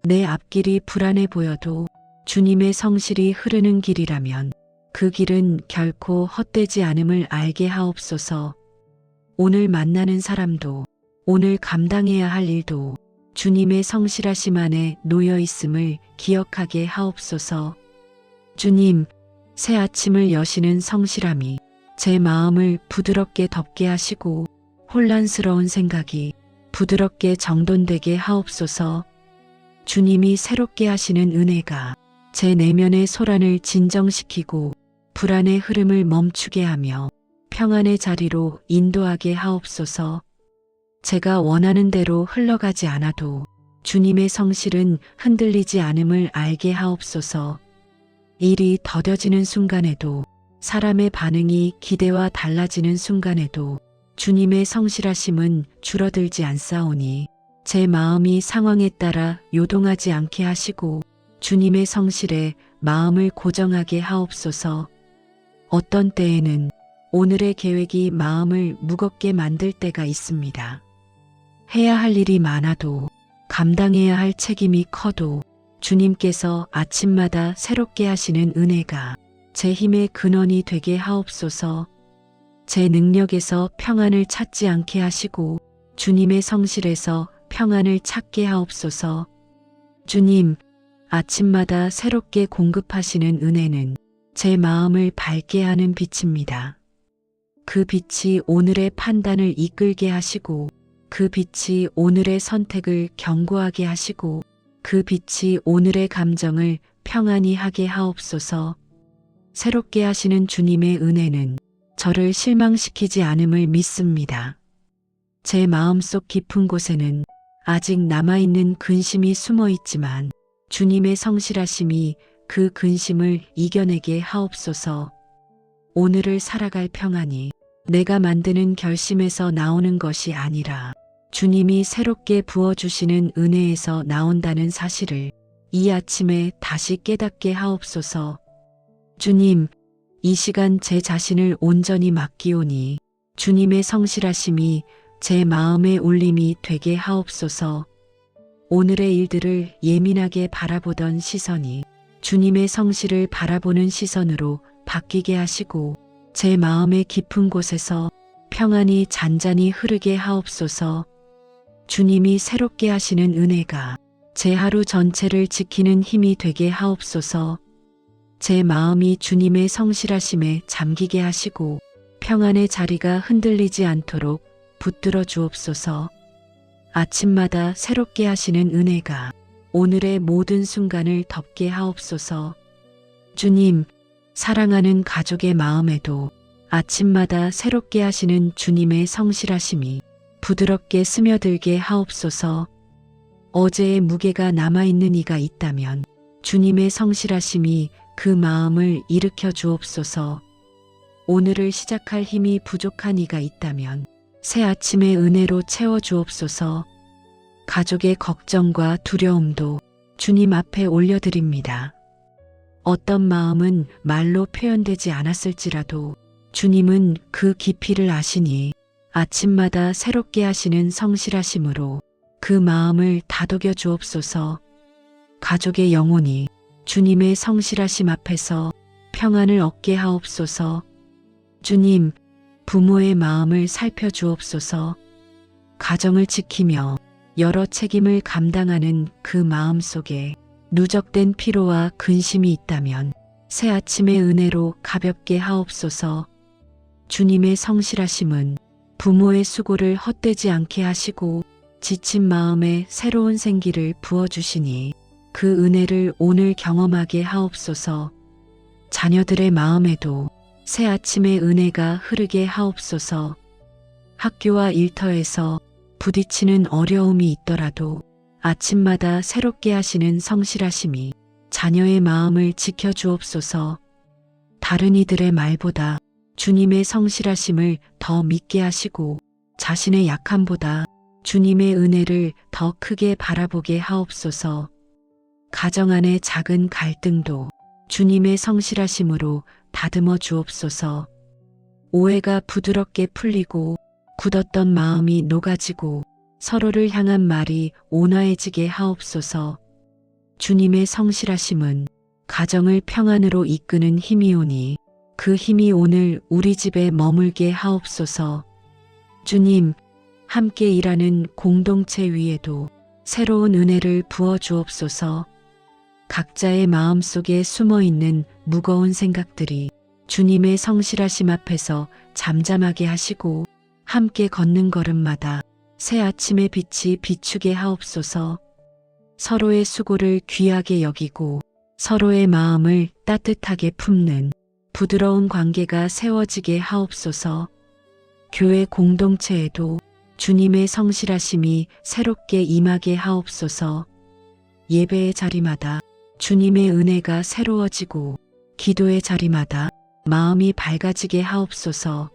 내 앞길이 불안해 보여도 주님의 성실이 흐르는 길이라면 그 길은 결코 헛되지 않음을 알게 하옵소서. 오늘 만나는 사람도 오늘 감당해야 할 일도 주님의 성실하심 안에 놓여 있음을 기억하게 하옵소서. 주님, 새 아침을 여시는 성실함이 제 마음을 부드럽게 덮게 하시고 혼란스러운 생각이 부드럽게 정돈되게 하옵소서. 주님이 새롭게 하시는 은혜가 제 내면의 소란을 진정시키고 불안의 흐름을 멈추게 하며 평안의 자리로 인도하게 하옵소서. 제가 원하는 대로 흘러가지 않아도 주님의 성실은 흔들리지 않음을 알게 하옵소서. 일이 더뎌지는 순간에도 사람의 반응이 기대와 달라지는 순간에도 주님의 성실하심은 줄어들지 않사오니 제 마음이 상황에 따라 요동하지 않게 하시고 주님의 성실에 마음을 고정하게 하옵소서. 어떤 때에는 오늘의 계획이 마음을 무겁게 만들 때가 있습니다. 해야 할 일이 많아도 감당해야 할 책임이 커도 주님께서 아침마다 새롭게 하시는 은혜가 제 힘의 근원이 되게 하옵소서. 제 능력에서 평안을 찾지 않게 하시고 주님의 성실에서 평안을 찾게 하옵소서. 주님, 아침마다 새롭게 공급하시는 은혜는 제 마음을 밝게 하는 빛입니다. 그 빛이 오늘의 판단을 이끌게 하시고 그 빛이 오늘의 선택을 견고하게 하시고 그 빛이 오늘의 감정을 평안히 하게 하옵소서. 새롭게 하시는 주님의 은혜는 저를 실망시키지 않음을 믿습니다. 제 마음속 깊은 곳에는 아직 남아있는 근심이 숨어 있지만 주님의 성실하심이 그 근심을 이겨내게 하옵소서. 오늘을 살아갈 평안이 내가 만드는 결심에서 나오는 것이 아니라 주님이 새롭게 부어주시는 은혜에서 나온다는 사실을 이 아침에 다시 깨닫게 하옵소서. 주님, 이 시간 제 자신을 온전히 맡기오니 주님의 성실하심이 제 마음의 울림이 되게 하옵소서. 오늘의 일들을 예민하게 바라보던 시선이 주님의 성실을 바라보는 시선으로 바뀌게 하시고 제 마음의 깊은 곳에서 평안이 잔잔히 흐르게 하옵소서. 주님이 새롭게 하시는 은혜가 제 하루 전체를 지키는 힘이 되게 하옵소서. 제 마음이 주님의 성실하심에 잠기게 하시고 평안의 자리가 흔들리지 않도록 붙들어 주옵소서. 아침마다 새롭게 하시는 은혜가 오늘의 모든 순간을 덮게 하옵소서. 주님, 사랑하는 가족의 마음에도 아침마다 새롭게 하시는 주님의 성실하심이 부드럽게 스며들게 하옵소서. 어제의 무게가 남아있는 이가 있다면 주님의 성실하심이 그 마음을 일으켜 주옵소서. 오늘을 시작할 힘이 부족한 이가 있다면 새 아침의 은혜로 채워 주옵소서. 가족의 걱정과 두려움도 주님 앞에 올려드립니다. 어떤 마음은 말로 표현되지 않았을지라도 주님은 그 깊이를 아시니 아침마다 새롭게 하시는 성실하심으로 그 마음을 다독여 주옵소서. 가족의 영혼이 주님의 성실하심 앞에서 평안을 얻게 하옵소서. 주님, 부모의 마음을 살펴주옵소서. 가정을 지키며 여러 책임을 감당하는 그 마음 속에 누적된 피로와 근심이 있다면 새 아침의 은혜로 가볍게 하옵소서. 주님의 성실하심은 부모의 수고를 헛되지 않게 하시고 지친 마음에 새로운 생기를 부어주시니 그 은혜를 오늘 경험하게 하옵소서. 자녀들의 마음에도 새 아침의 은혜가 흐르게 하옵소서. 학교와 일터에서 부딪히는 어려움이 있더라도 아침마다 새롭게 하시는 성실하심이 자녀의 마음을 지켜주옵소서. 다른 이들의 말보다 주님의 성실하심을 더 믿게 하시고 자신의 약함보다 주님의 은혜를 더 크게 바라보게 하옵소서. 가정 안의 작은 갈등도 주님의 성실하심으로 다듬어 주옵소서. 오해가 부드럽게 풀리고 굳었던 마음이 녹아지고 서로를 향한 말이 온화해지게 하옵소서. 주님의 성실하심은 가정을 평안으로 이끄는 힘이오니 그 힘이 오늘 우리 집에 머물게 하옵소서. 주님, 함께 일하는 공동체 위에도 새로운 은혜를 부어 주옵소서. 각자의 마음속에 숨어있는 무거운 생각들이 주님의 성실하심 앞에서 잠잠하게 하시고 함께 걷는 걸음마다 새 아침의 빛이 비추게 하옵소서. 서로의 수고를 귀하게 여기고 서로의 마음을 따뜻하게 품는 부드러운 관계가 세워지게 하옵소서. 교회 공동체에도 주님의 성실하심이 새롭게 임하게 하옵소서. 예배의 자리마다 주님의 은혜가 새로워지고 기도의 자리마다 마음이 밝아지게 하옵소서.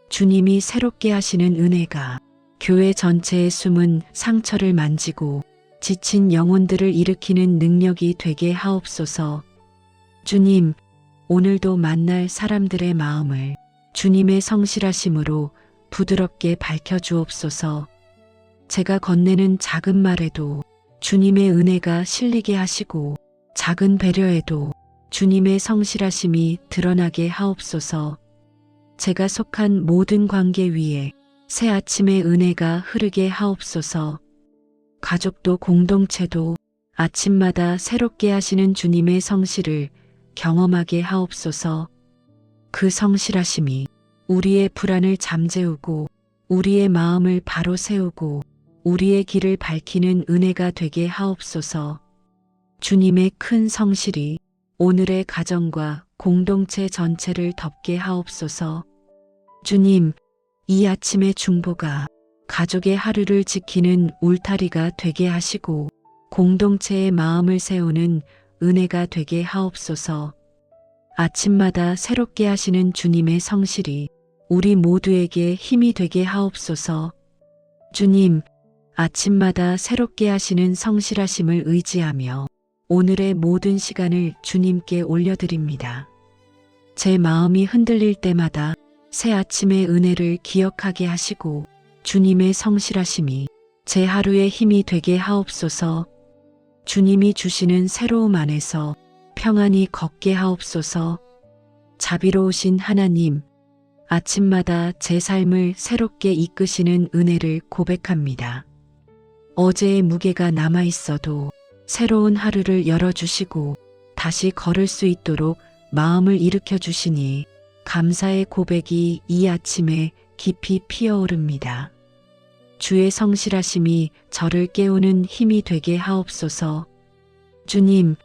주님이 새롭게 하시는 은혜가 교회 전체의 숨은 상처를 만지고 지친 영혼들을 일으키는 능력이 되게 하옵소서. 주님, 오늘도 만날 사람들의 마음을 주님의 성실하심으로 부드럽게 밝혀주옵소서. 제가 건네는 작은 말에도 주님의 은혜가 실리게 하시고 작은 배려에도 주님의 성실하심이 드러나게 하옵소서. 제가 속한 모든 관계 위에 새 아침의 은혜가 흐르게 하옵소서. 가족도 공동체도 아침마다 새롭게 하시는 주님의 성실을 경험하게 하옵소서. 그 성실하심이 우리의 불안을 잠재우고 우리의 마음을 바로 세우고 우리의 길을 밝히는 은혜가 되게 하옵소서. 주님의 큰 성실이 오늘의 가정과 공동체 전체를 덮게 하옵소서. 주님, 이 아침의 중보가 가족의 하루를 지키는 울타리가 되게 하시고 공동체의 마음을 세우는 은혜가 되게 하옵소서. 아침마다 새롭게 하시는 주님의 성실이 우리 모두에게 힘이 되게 하옵소서. 주님, 아침마다 새롭게 하시는 성실하심을 의지하며 오늘의 모든 시간을 주님께 올려드립니다. 제 마음이 흔들릴 때마다 새 아침의 은혜를 기억하게 하시고 주님의 성실하심이 제 하루의 힘이 되게 하옵소서. 주님이 주시는 새로움 안에서 평안히 걷게 하옵소서. 자비로우신 하나님, 아침마다 제 삶을 새롭게 이끄시는 은혜를 고백합니다. 어제의 무게가 남아 있어도 새로운 하루를 열어주시고 다시 걸을 수 있도록 마음을 일으켜 주시니 감사의 고백이 이 아침에 깊이 피어오릅니다. 주의 성실하심이 저를 깨우는 힘이 되게 하옵소서. 주님,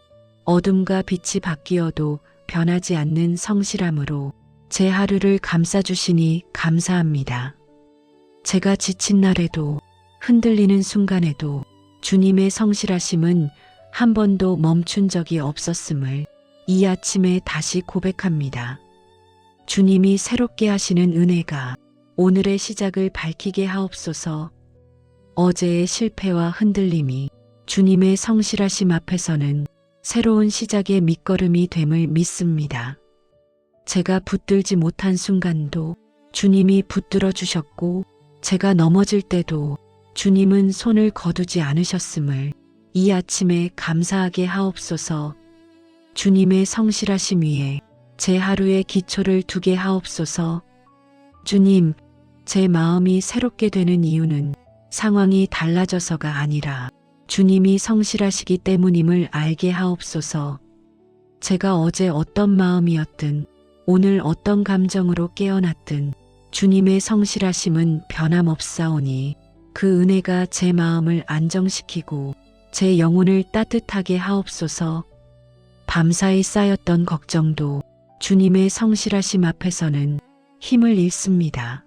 어둠과 빛이 바뀌어도 변하지 않는 성실함으로 제 하루를 감싸주시니 감사합니다. 제가 지친 날에도 흔들리는 순간에도 주님의 성실하심은 한 번도 멈춘 적이 없었음을 이 아침에 다시 고백합니다. 주님이 새롭게 하시는 은혜가 오늘의 시작을 밝히게 하옵소서. 어제의 실패와 흔들림이 주님의 성실하심 앞에서는 새로운 시작의 밑거름이 됨을 믿습니다. 제가 붙들지 못한 순간도 주님이 붙들어 주셨고 제가 넘어질 때도 주님은 손을 거두지 않으셨음을 이 아침에 감사하게 하옵소서. 주님의 성실하심 위에 제 하루의 기초를 두게 하옵소서. 주님, 제 마음이 새롭게 되는 이유는 상황이 달라져서가 아니라 주님이 성실하시기 때문임을 알게 하옵소서. 제가 어제 어떤 마음이었든 오늘 어떤 감정으로 깨어났든 주님의 성실하심은 변함없사오니 그 은혜가 제 마음을 안정시키고 제 영혼을 따뜻하게 하옵소서. 밤사이 쌓였던 걱정도 주님의 성실하심 앞에서는 힘을 잃습니다.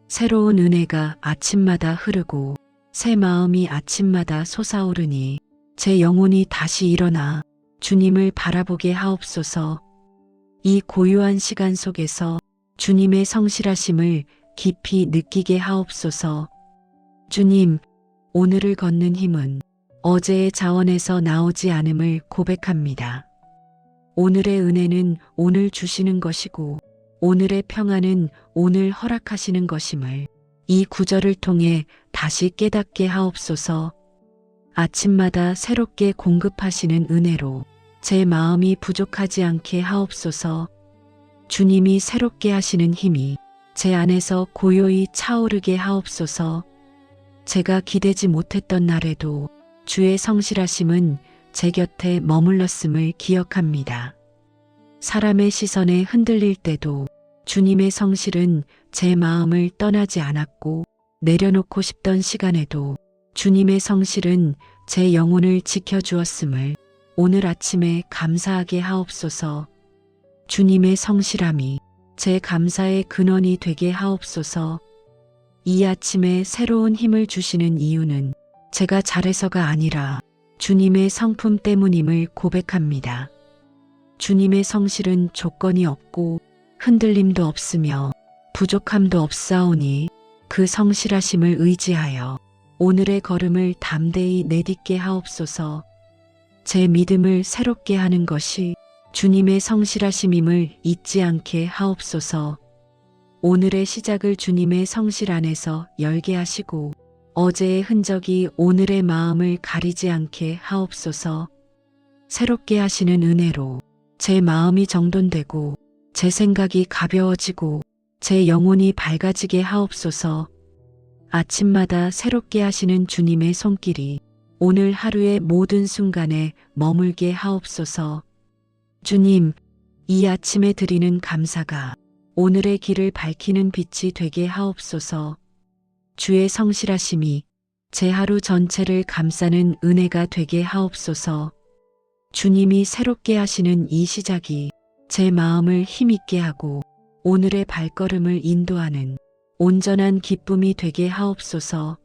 새로운 은혜가 아침마다 흐르고 새 마음이 아침마다 솟아오르니 제 영혼이 다시 일어나 주님을 바라보게 하옵소서. 이 고요한 시간 속에서 주님의 성실하심을 깊이 느끼게 하옵소서. 주님, 오늘을 걷는 힘은 어제의 자원에서 나오지 않음을 고백합니다. 오늘의 은혜는 오늘 주시는 것이고 오늘의 평안은 오늘 허락하시는 것임을 이 구절을 통해 다시 깨닫게 하옵소서. 아침마다 새롭게 공급하시는 은혜로 제 마음이 부족하지 않게 하옵소서. 주님이 새롭게 하시는 힘이 제 안에서 고요히 차오르게 하옵소서. 제가 기대지 못했던 날에도 주의 성실하심은 제 곁에 머물렀음을 기억합니다. 사람의 시선에 흔들릴 때도 주님의 성실은 제 마음을 떠나지 않았고 내려놓고 싶던 시간에도 주님의 성실은 제 영혼을 지켜주었음을 오늘 아침에 감사하게 하옵소서. 주님의 성실함이 제 감사의 근원이 되게 하옵소서. 이 아침에 새로운 힘을 주시는 이유는 제가 잘해서가 아니라 주님의 성품 때문임을 고백합니다. 주님의 성실은 조건이 없고 흔들림도 없으며 부족함도 없사오니 그 성실하심을 의지하여 오늘의 걸음을 담대히 내딛게 하옵소서. 제 믿음을 새롭게 하는 것이 주님의 성실하심임을 잊지 않게 하옵소서. 오늘의 시작을 주님의 성실 안에서 열게 하시고 어제의 흔적이 오늘의 마음을 가리지 않게 하옵소서. 새롭게 하시는 은혜로 제 마음이 정돈되고 제 생각이 가벼워지고 제 영혼이 밝아지게 하옵소서. 아침마다 새롭게 하시는 주님의 손길이 오늘 하루의 모든 순간에 머물게 하옵소서. 주님, 이 아침에 드리는 감사가 오늘의 길을 밝히는 빛이 되게 하옵소서. 주의 성실하심이 제 하루 전체를 감싸는 은혜가 되게 하옵소서. 주님이 새롭게 하시는 이 시작이 제 마음을 힘있게 하고 오늘의 발걸음을 인도하는 온전한 기쁨이 되게 하옵소서.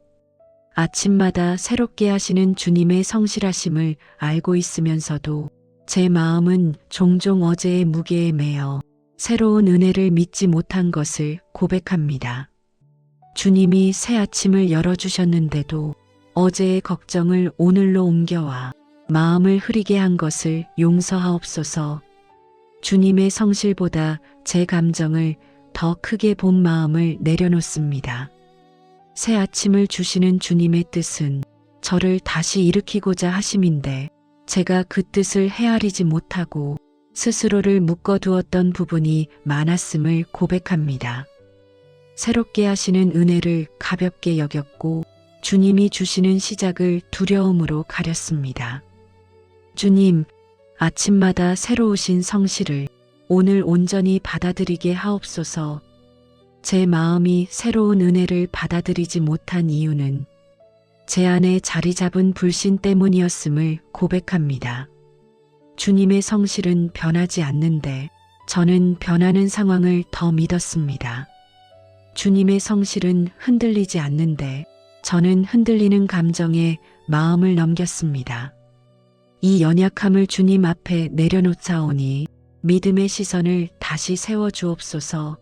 아침마다 새롭게 하시는 주님의 성실하심을 알고 있으면서도 제 마음은 종종 어제의 무게에 매여 새로운 은혜를 믿지 못한 것을 고백합니다. 주님이 새 아침을 열어주셨는데도 어제의 걱정을 오늘로 옮겨와 마음을 흐리게 한 것을 용서하옵소서. 주님의 성실보다 제 감정을 더 크게 본 마음을 내려놓습니다. 새 아침을 주시는 주님의 뜻은 저를 다시 일으키고자 하심인데 제가 그 뜻을 헤아리지 못하고 스스로를 묶어두었던 부분이 많았음을 고백합니다. 새롭게 하시는 은혜를 가볍게 여겼고 주님이 주시는 시작을 두려움으로 가렸습니다. 주님, 아침마다 새로우신 성실을 오늘 온전히 받아들이게 하옵소서. 제 마음이 새로운 은혜를 받아들이지 못한 이유는 제 안에 자리 잡은 불신 때문이었음을 고백합니다. 주님의 성실은 변하지 않는데 저는 변하는 상황을 더 믿었습니다. 주님의 성실은 흔들리지 않는데 저는 흔들리는 감정에 마음을 넘겼습니다. 이 연약함을 주님 앞에 내려놓자오니 믿음의 시선을 다시 세워주옵소서.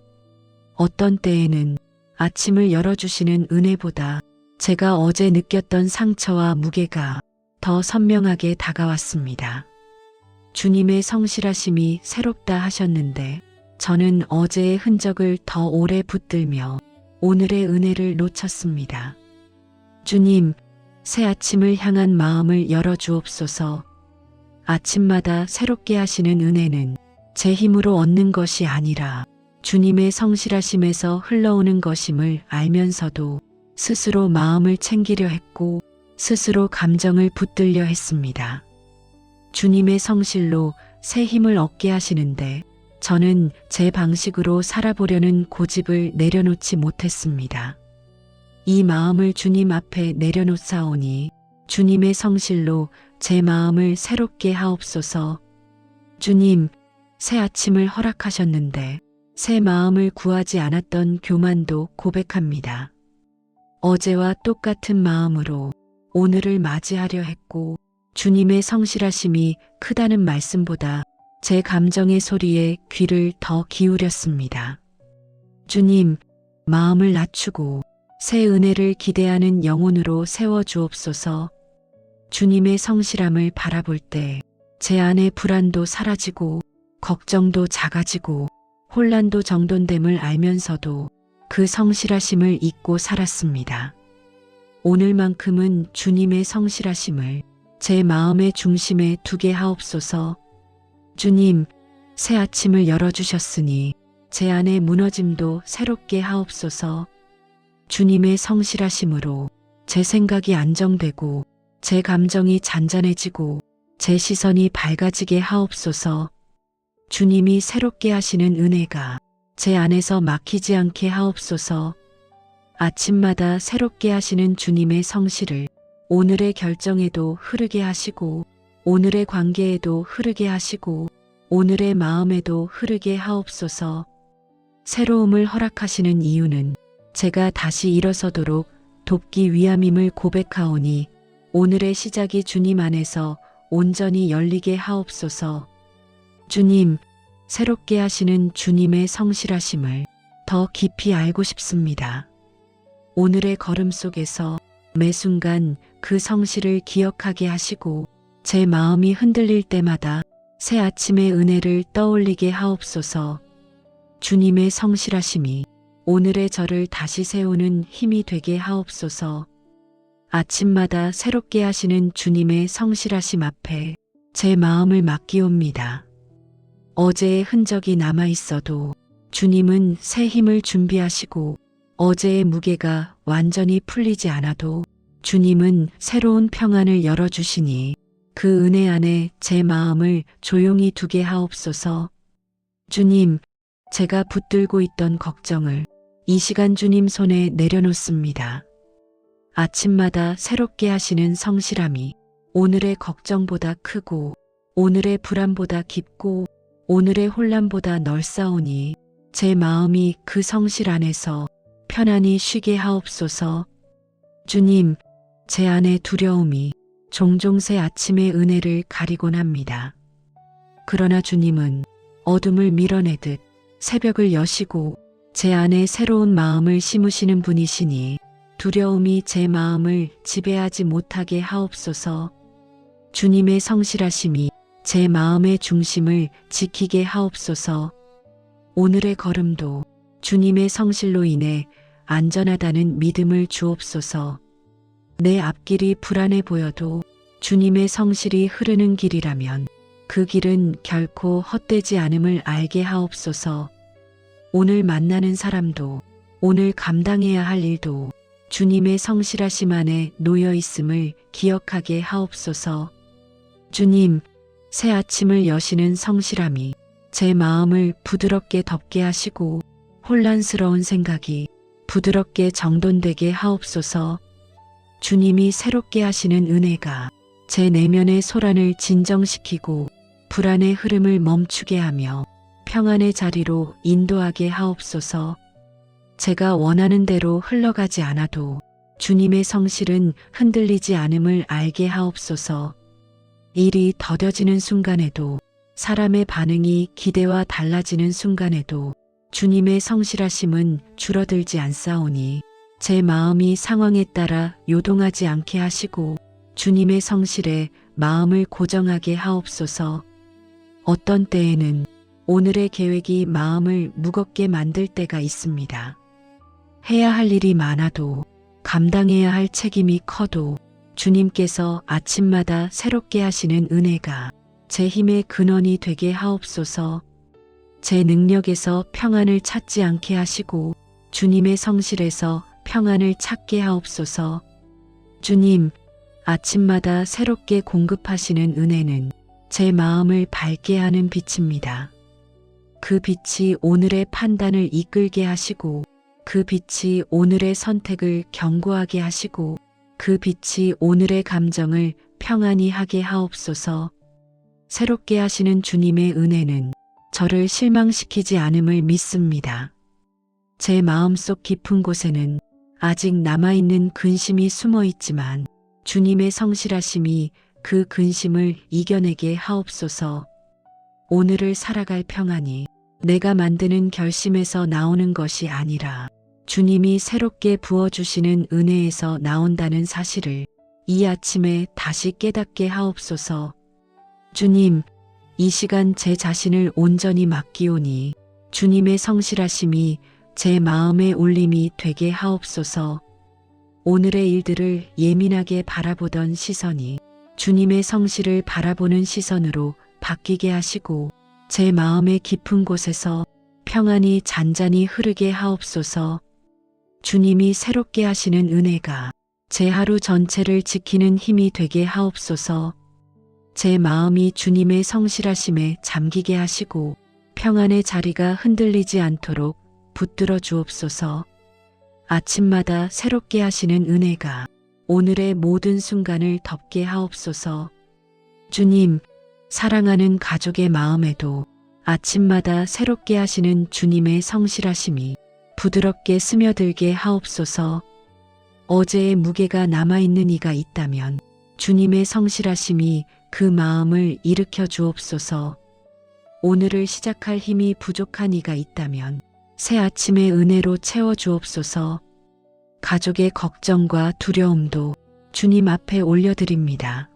어떤 때에는 아침을 열어주시는 은혜보다 제가 어제 느꼈던 상처와 무게가 더 선명하게 다가왔습니다. 주님의 성실하심이 새롭다 하셨는데 저는 어제의 흔적을 더 오래 붙들며 오늘의 은혜를 놓쳤습니다. 주님, 새 아침을 향한 마음을 열어주옵소서. 아침마다 새롭게 하시는 은혜는 제 힘으로 얻는 것이 아니라 주님의 성실하심에서 흘러오는 것임을 알면서도 스스로 마음을 챙기려 했고 스스로 감정을 붙들려 했습니다. 주님의 성실로 새 힘을 얻게 하시는데 저는 제 방식으로 살아보려는 고집을 내려놓지 못했습니다. 이 마음을 주님 앞에 내려놓사오니 주님의 성실로 제 마음을 새롭게 하옵소서. 주님, 새 아침을 허락하셨는데 새 마음을 구하지 않았던 교만도 고백합니다. 어제와 똑같은 마음으로 오늘을 맞이하려 했고 주님의 성실하심이 크다는 말씀보다 제 감정의 소리에 귀를 더 기울였습니다. 주님, 마음을 낮추고 새 은혜를 기대하는 영혼으로 세워주옵소서. 주님의 성실함을 바라볼 때 제 안의 불안도 사라지고 걱정도 작아지고 혼란도 정돈됨을 알면서도 그 성실하심을 잊고 살았습니다. 오늘만큼은 주님의 성실하심을 제 마음의 중심에 두게 하옵소서. 주님, 새 아침을 열어주셨으니 제 안의 무너짐도 새롭게 하옵소서. 주님의 성실하심으로 제 생각이 안정되고 제 감정이 잔잔해지고 제 시선이 밝아지게 하옵소서. 주님이 새롭게 하시는 은혜가 제 안에서 막히지 않게 하옵소서. 아침마다 새롭게 하시는 주님의 성실을 오늘의 결정에도 흐르게 하시고 오늘의 관계에도 흐르게 하시고 오늘의 마음에도 흐르게 하옵소서. 새로움을 허락하시는 이유는 제가 다시 일어서도록 돕기 위함임을 고백하오니 오늘의 시작이 주님 안에서 온전히 열리게 하옵소서. 주님, 새롭게 하시는 주님의 성실하심을 더 깊이 알고 싶습니다. 오늘의 걸음 속에서 매 순간 그 성실을 기억하게 하시고 제 마음이 흔들릴 때마다 새 아침의 은혜를 떠올리게 하옵소서. 주님의 성실하심이 오늘의 저를 다시 세우는 힘이 되게 하옵소서. 아침마다 새롭게 하시는 주님의 성실하심 앞에 제 마음을 맡기옵니다. 어제의 흔적이 남아 있어도 주님은 새 힘을 준비하시고 어제의 무게가 완전히 풀리지 않아도 주님은 새로운 평안을 열어주시니 그 은혜 안에 제 마음을 조용히 두게 하옵소서. 주님, 제가 붙들고 있던 걱정을 이 시간 주님 손에 내려놓습니다. 아침마다 새롭게 하시는 성실함이 오늘의 걱정보다 크고 오늘의 불안보다 깊고 오늘의 혼란보다 넓사오니 제 마음이 그 성실 안에서 편안히 쉬게 하옵소서. 주님, 제 안의 두려움이 종종 새 아침의 은혜를 가리곤 합니다. 그러나 주님은 어둠을 밀어내듯 새벽을 여시고 제 안에 새로운 마음을 심으시는 분이시니 두려움이 제 마음을 지배하지 못하게 하옵소서. 주님의 성실하심이 제 마음의 중심을 지키게 하옵소서. 오늘의 걸음도 주님의 성실로 인해 안전하다는 믿음을 주옵소서. 내 앞길이 불안해 보여도 주님의 성실이 흐르는 길이라면 그 길은 결코 헛되지 않음을 알게 하옵소서. 오늘 만나는 사람도, 오늘 감당해야 할 일도 주님의 성실하심 안에 놓여 있음을 기억하게 하옵소서. 주님, 새 아침을 여시는 성실함이 제 마음을 부드럽게 덮게 하시고 혼란스러운 생각이 부드럽게 정돈되게 하옵소서. 주님이 새롭게 하시는 은혜가 제 내면의 소란을 진정시키고 불안의 흐름을 멈추게 하며 평안의 자리로 인도하게 하옵소서. 제가 원하는 대로 흘러가지 않아도 주님의 성실은 흔들리지 않음을 알게 하옵소서. 일이 더뎌지는 순간에도, 사람의 반응이 기대와 달라지는 순간에도 주님의 성실하심은 줄어들지 않사오니 제 마음이 상황에 따라 요동하지 않게 하시고 주님의 성실에 마음을 고정하게 하옵소서. 어떤 때에는 오늘의 계획이 마음을 무겁게 만들 때가 있습니다. 해야 할 일이 많아도, 감당해야 할 책임이 커도 주님께서 아침마다 새롭게 하시는 은혜가 제 힘의 근원이 되게 하옵소서. 제 능력에서 평안을 찾지 않게 하시고 주님의 성실에서 평안을 찾게 하옵소서. 주님, 아침마다 새롭게 공급하시는 은혜는 제 마음을 밝게 하는 빛입니다. 그 빛이 오늘의 판단을 이끌게 하시고, 그 빛이 오늘의 선택을 견고하게 하시고, 그 빛이 오늘의 감정을 평안히 하게 하옵소서. 새롭게 하시는 주님의 은혜는 저를 실망시키지 않음을 믿습니다. 제 마음속 깊은 곳에는 아직 남아있는 근심이 숨어 있지만 주님의 성실하심이 그 근심을 이겨내게 하옵소서. 오늘을 살아갈 평안이 내가 만드는 결심에서 나오는 것이 아니라 주님이 새롭게 부어주시는 은혜에서 나온다는 사실을 이 아침에 다시 깨닫게 하옵소서. 주님, 이 시간 제 자신을 온전히 맡기오니 주님의 성실하심이 제 마음의 울림이 되게 하옵소서. 오늘의 일들을 예민하게 바라보던 시선이 주님의 성실을 바라보는 시선으로 바뀌게 하시고 제 마음의 깊은 곳에서 평안이 잔잔히 흐르게 하옵소서. 주님이 새롭게 하시는 은혜가 제 하루 전체를 지키는 힘이 되게 하옵소서. 제 마음이 주님의 성실하심에 잠기게 하시고 평안의 자리가 흔들리지 않도록 붙들어 주옵소서. 아침마다 새롭게 하시는 은혜가 오늘의 모든 순간을 덮게 하옵소서. 주님, 사랑하는 가족의 마음에도 아침마다 새롭게 하시는 주님의 성실하심이 부드럽게 스며들게 하옵소서. 어제의 무게가 남아있는 이가 있다면 주님의 성실하심이 그 마음을 일으켜 주옵소서. 오늘을 시작할 힘이 부족한 이가 있다면 새 아침의 은혜로 채워 주옵소서. 가족의 걱정과 두려움도 주님 앞에 올려드립니다.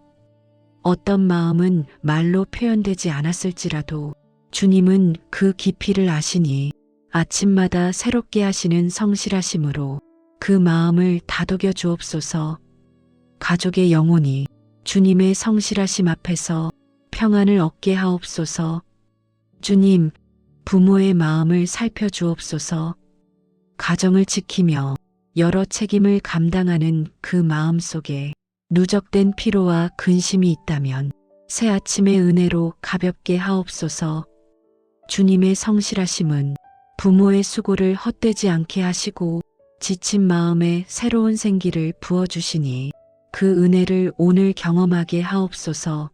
어떤 마음은 말로 표현되지 않았을지라도 주님은 그 깊이를 아시니 아침마다 새롭게 하시는 성실하심으로 그 마음을 다독여 주옵소서. 가족의 영혼이 주님의 성실하심 앞에서 평안을 얻게 하옵소서. 주님, 부모의 마음을 살펴주옵소서. 가정을 지키며 여러 책임을 감당하는 그 마음 속에 누적된 피로와 근심이 있다면 새 아침의 은혜로 가볍게 하옵소서. 주님의 성실하심은 부모의 수고를 헛되지 않게 하시고 지친 마음에 새로운 생기를 부어주시니 그 은혜를 오늘 경험하게 하옵소서.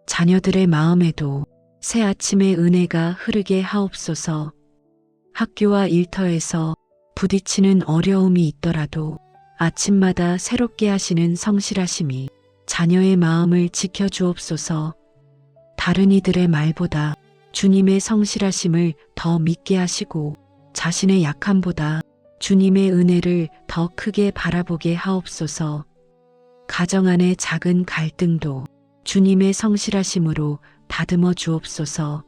자녀들의 마음에도 새 아침의 은혜가 흐르게 하옵소서. 학교와 일터에서 부딪히는 어려움이 있더라도 아침마다 새롭게 하시는 성실하심이 자녀의 마음을 지켜주옵소서. 다른 이들의 말보다 주님의 성실하심을 더 믿게 하시고 자신의 약함보다 주님의 은혜를 더 크게 바라보게 하옵소서. 가정 안의 작은 갈등도 주님의 성실하심으로 다듬어 주옵소서.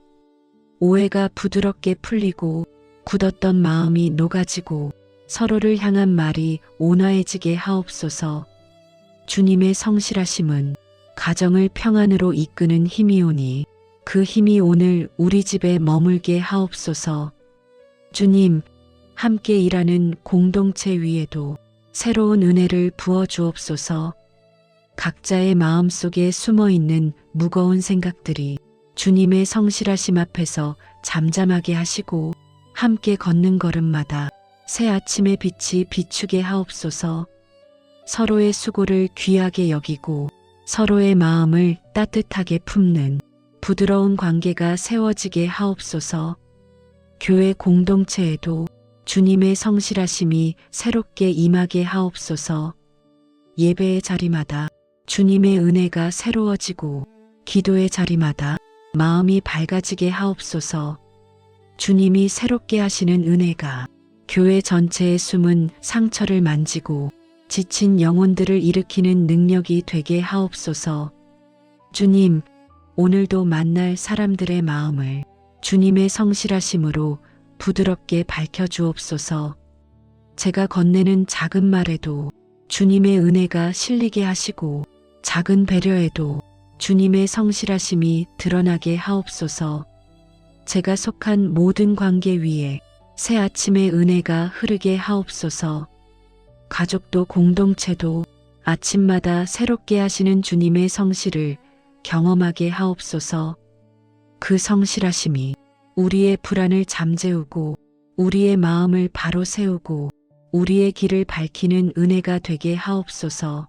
오해가 부드럽게 풀리고 굳었던 마음이 녹아지고 서로를 향한 말이 온화해지게 하옵소서. 주님의 성실하심은 가정을 평안으로 이끄는 힘이오니 그 힘이 오늘 우리 집에 머물게 하옵소서. 주님, 함께 일하는 공동체 위에도 새로운 은혜를 부어 주옵소서. 각자의 마음 속에 숨어 있는 무거운 생각들이 주님의 성실하심 앞에서 잠잠하게 하시고 함께 걷는 걸음마다 새 아침의 빛이 비추게 하옵소서. 서로의 수고를 귀하게 여기고 서로의 마음을 따뜻하게 품는 부드러운 관계가 세워지게 하옵소서. 교회 공동체에도 주님의 성실하심이 새롭게 임하게 하옵소서. 예배의 자리마다 주님의 은혜가 새로워지고 기도의 자리마다 마음이 밝아지게 하옵소서. 주님이 새롭게 하시는 은혜가 교회 전체의 숨은 상처를 만지고 지친 영혼들을 일으키는 능력이 되게 하옵소서. 주님, 오늘도 만날 사람들의 마음을 주님의 성실하심으로 부드럽게 밝혀주옵소서. 제가 건네는 작은 말에도 주님의 은혜가 실리게 하시고 작은 배려에도 주님의 성실하심이 드러나게 하옵소서. 제가 속한 모든 관계 위에 새 아침의 은혜가 흐르게 하옵소서. 가족도 공동체도 아침마다 새롭게 하시는 주님의 성실을 경험하게 하옵소서. 그 성실하심이 우리의 불안을 잠재우고 우리의 마음을 바로 세우고 우리의 길을 밝히는 은혜가 되게 하옵소서.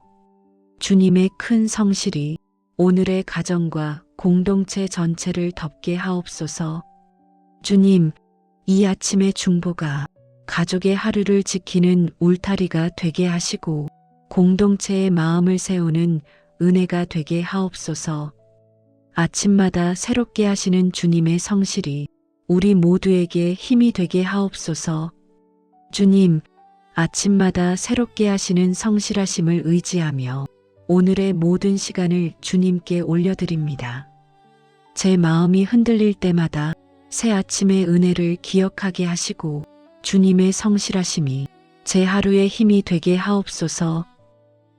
주님의 큰 성실이 오늘의 가정과 공동체 전체를 덮게 하옵소서. 주님, 이 아침의 중보가 가족의 하루를 지키는 울타리가 되게 하시고 공동체의 마음을 세우는 은혜가 되게 하옵소서. 아침마다 새롭게 하시는 주님의 성실이 우리 모두에게 힘이 되게 하옵소서. 주님, 아침마다 새롭게 하시는 성실하심을 의지하며 오늘의 모든 시간을 주님께 올려드립니다. 제 마음이 흔들릴 때마다 새 아침의 은혜를 기억하게 하시고 주님의 성실하심이 제 하루의 힘이 되게 하옵소서.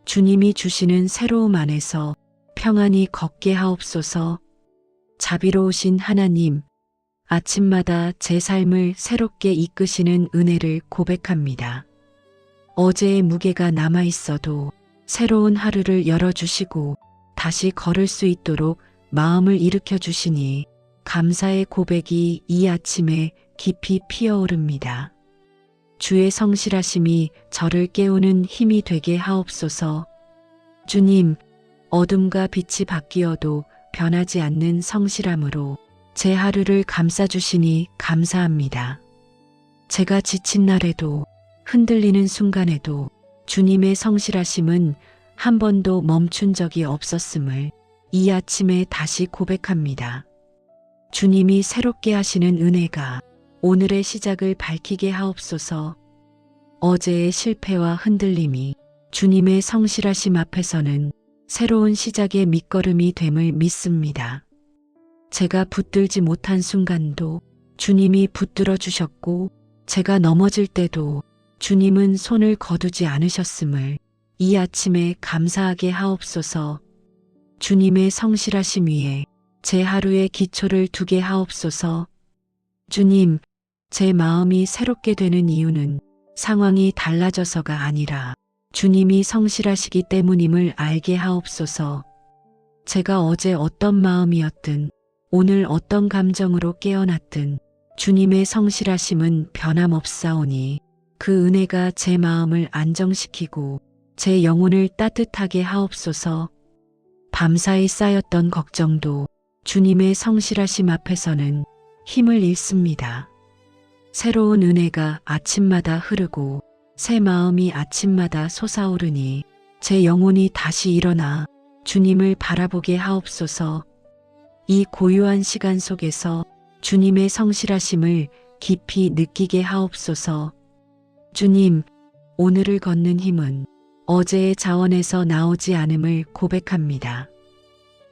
주님이 주시는 새로움 안에서 평안히 걷게 하옵소서. 자비로우신 하나님, 아침마다 제 삶을 새롭게 이끄시는 은혜를 고백합니다. 어제의 무게가 남아 있어도 새로운 하루를 열어주시고 다시 걸을 수 있도록 마음을 일으켜 주시니 감사의 고백이 이 아침에 깊이 피어오릅니다. 주의 성실하심이 저를 깨우는 힘이 되게 하옵소서. 주님, 어둠과 빛이 바뀌어도 변하지 않는 성실함으로 제 하루를 감싸주시니 감사합니다. 제가 지친 날에도 흔들리는 순간에도 주님의 성실하심은 한 번도 멈춘 적이 없었음을 이 아침에 다시 고백합니다. 주님이 새롭게 하시는 은혜가 오늘의 시작을 밝히게 하옵소서. 어제의 실패와 흔들림이 주님의 성실하심 앞에서는 새로운 시작의 밑거름이 됨을 믿습니다. 제가 붙들지 못한 순간도 주님이 붙들어 주셨고 제가 넘어질 때도 주님은 손을 거두지 않으셨음을 이 아침에 감사하게 하옵소서. 주님의 성실하심 위에 제 하루의 기초를 두게 하옵소서. 주님, 제 마음이 새롭게 되는 이유는 상황이 달라져서가 아니라 주님이 성실하시기 때문임을 알게 하옵소서. 제가 어제 어떤 마음이었든 오늘 어떤 감정으로 깨어났든 주님의 성실하심은 변함없사오니 그 은혜가 제 마음을 안정시키고 제 영혼을 따뜻하게 하옵소서. 밤사이 쌓였던 걱정도 주님의 성실하심 앞에서는 힘을 잃습니다. 새로운 은혜가 아침마다 흐르고 새 마음이 아침마다 솟아오르니 제 영혼이 다시 일어나 주님을 바라보게 하옵소서. 이 고요한 시간 속에서 주님의 성실하심을 깊이 느끼게 하옵소서. 주님, 오늘을 걷는 힘은 어제의 자원에서 나오지 않음을 고백합니다.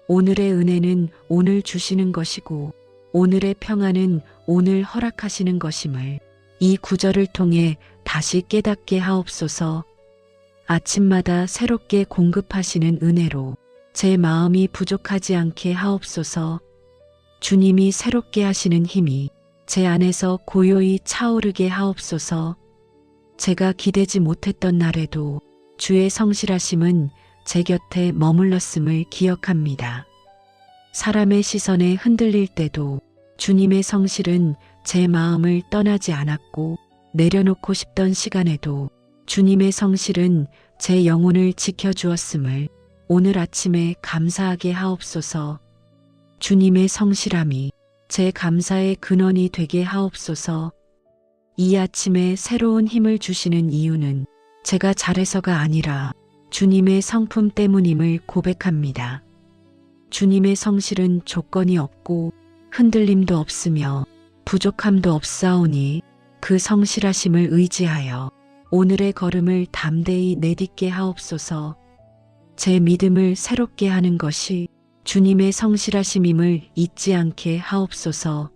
오늘의 은혜는 오늘 주시는 것이고 오늘의 평안은 오늘 허락하시는 것임을 이 구절을 통해 다시 깨닫게 하옵소서. 아침마다 새롭게 공급하시는 은혜로 제 마음이 부족하지 않게 하옵소서. 주님이 새롭게 하시는 힘이 제 안에서 고요히 차오르게 하옵소서. 제가 기대지 못했던 날에도 주의 성실하심은 제 곁에 머물렀음을 기억합니다. 사람의 시선에 흔들릴 때도 주님의 성실은 제 마음을 떠나지 않았고, 내려놓고 싶던 시간에도 주님의 성실은 제 영혼을 지켜주었음을 오늘 아침에 감사하게 하옵소서. 주님의 성실함이 제 감사의 근원이 되게 하옵소서. 이 아침에 새로운 힘을 주시는 이유는 제가 잘해서가 아니라 주님의 성품 때문임을 고백합니다. 주님의 성실은 조건이 없고 흔들림도 없으며 부족함도 없사오니 그 성실하심을 의지하여 오늘의 걸음을 담대히 내딛게 하옵소서. 제 믿음을 새롭게 하는 것이 주님의 성실하심임을 잊지 않게 하옵소서.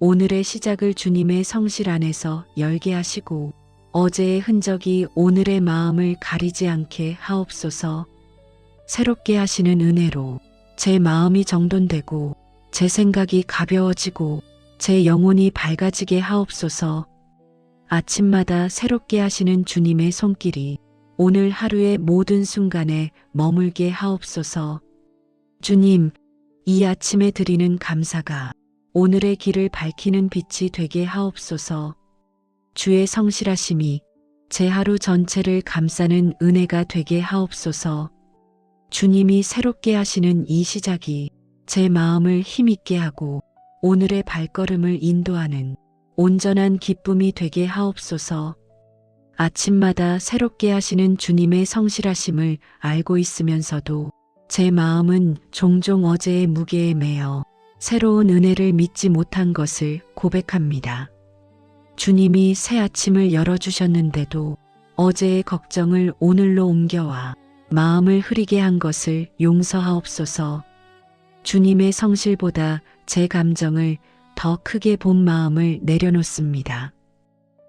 오늘의 시작을 주님의 성실 안에서 열게 하시고 어제의 흔적이 오늘의 마음을 가리지 않게 하옵소서. 새롭게 하시는 은혜로 제 마음이 정돈되고 제 생각이 가벼워지고 제 영혼이 밝아지게 하옵소서. 아침마다 새롭게 하시는 주님의 손길이 오늘 하루의 모든 순간에 머물게 하옵소서. 주님, 이 아침에 드리는 감사가 오늘의 길을 밝히는 빛이 되게 하옵소서. 주의 성실하심이 제 하루 전체를 감싸는 은혜가 되게 하옵소서. 주님이 새롭게 하시는 이 시작이 제 마음을 힘있게 하고 오늘의 발걸음을 인도하는 온전한 기쁨이 되게 하옵소서. 아침마다 새롭게 하시는 주님의 성실하심을 알고 있으면서도 제 마음은 종종 어제의 무게에 매여 새로운 은혜를 믿지 못한 것을 고백합니다. 주님이 새 아침을 열어주셨는데도 어제의 걱정을 오늘로 옮겨와 마음을 흐리게 한 것을 용서하옵소서. 주님의 성실보다 제 감정을 더 크게 본 마음을 내려놓습니다.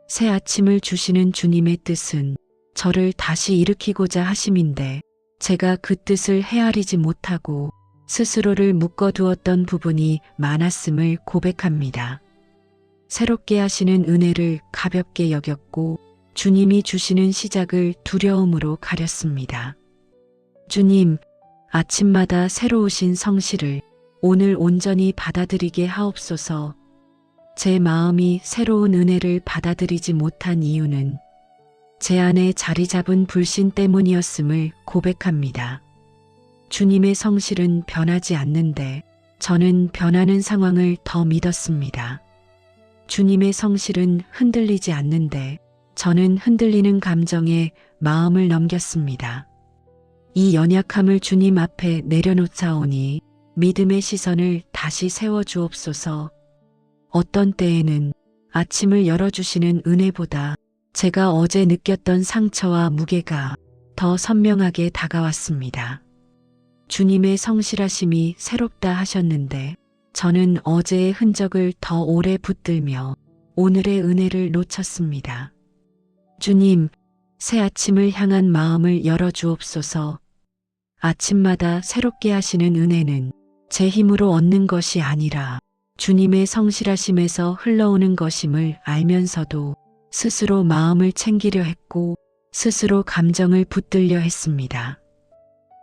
새 아침을 주시는 주님의 뜻은 저를 다시 일으키고자 하심인데 제가 그 뜻을 헤아리지 못하고 스스로를 묶어두었던 부분이 많았음을 고백합니다. 새롭게 하시는 은혜를 가볍게 여겼고 주님이 주시는 시작을 두려움으로 가렸습니다. 주님, 아침마다 새로우신 성실을 오늘 온전히 받아들이게 하옵소서. 제 마음이 새로운 은혜를 받아들이지 못한 이유는 제 안에 자리 잡은 불신 때문이었음을 고백합니다. 주님의 성실은 변하지 않는데 저는 변하는 상황을 더 믿었습니다. 주님의 성실은 흔들리지 않는데 저는 흔들리는 감정에 마음을 넘겼습니다. 이 연약함을 주님 앞에 내려놓자오니 믿음의 시선을 다시 세워주옵소서. 어떤 때에는 아침을 열어주시는 은혜보다 제가 어제 느꼈던 상처와 무게가 더 선명하게 다가왔습니다. 주님의 성실하심이 새롭다 하셨는데 저는 어제의 흔적을 더 오래 붙들며 오늘의 은혜를 놓쳤습니다. 주님, 새 아침을 향한 마음을 열어주옵소서. 아침마다 새롭게 하시는 은혜는 제 힘으로 얻는 것이 아니라 주님의 성실하심에서 흘러오는 것임을 알면서도 스스로 마음을 챙기려 했고 스스로 감정을 붙들려 했습니다.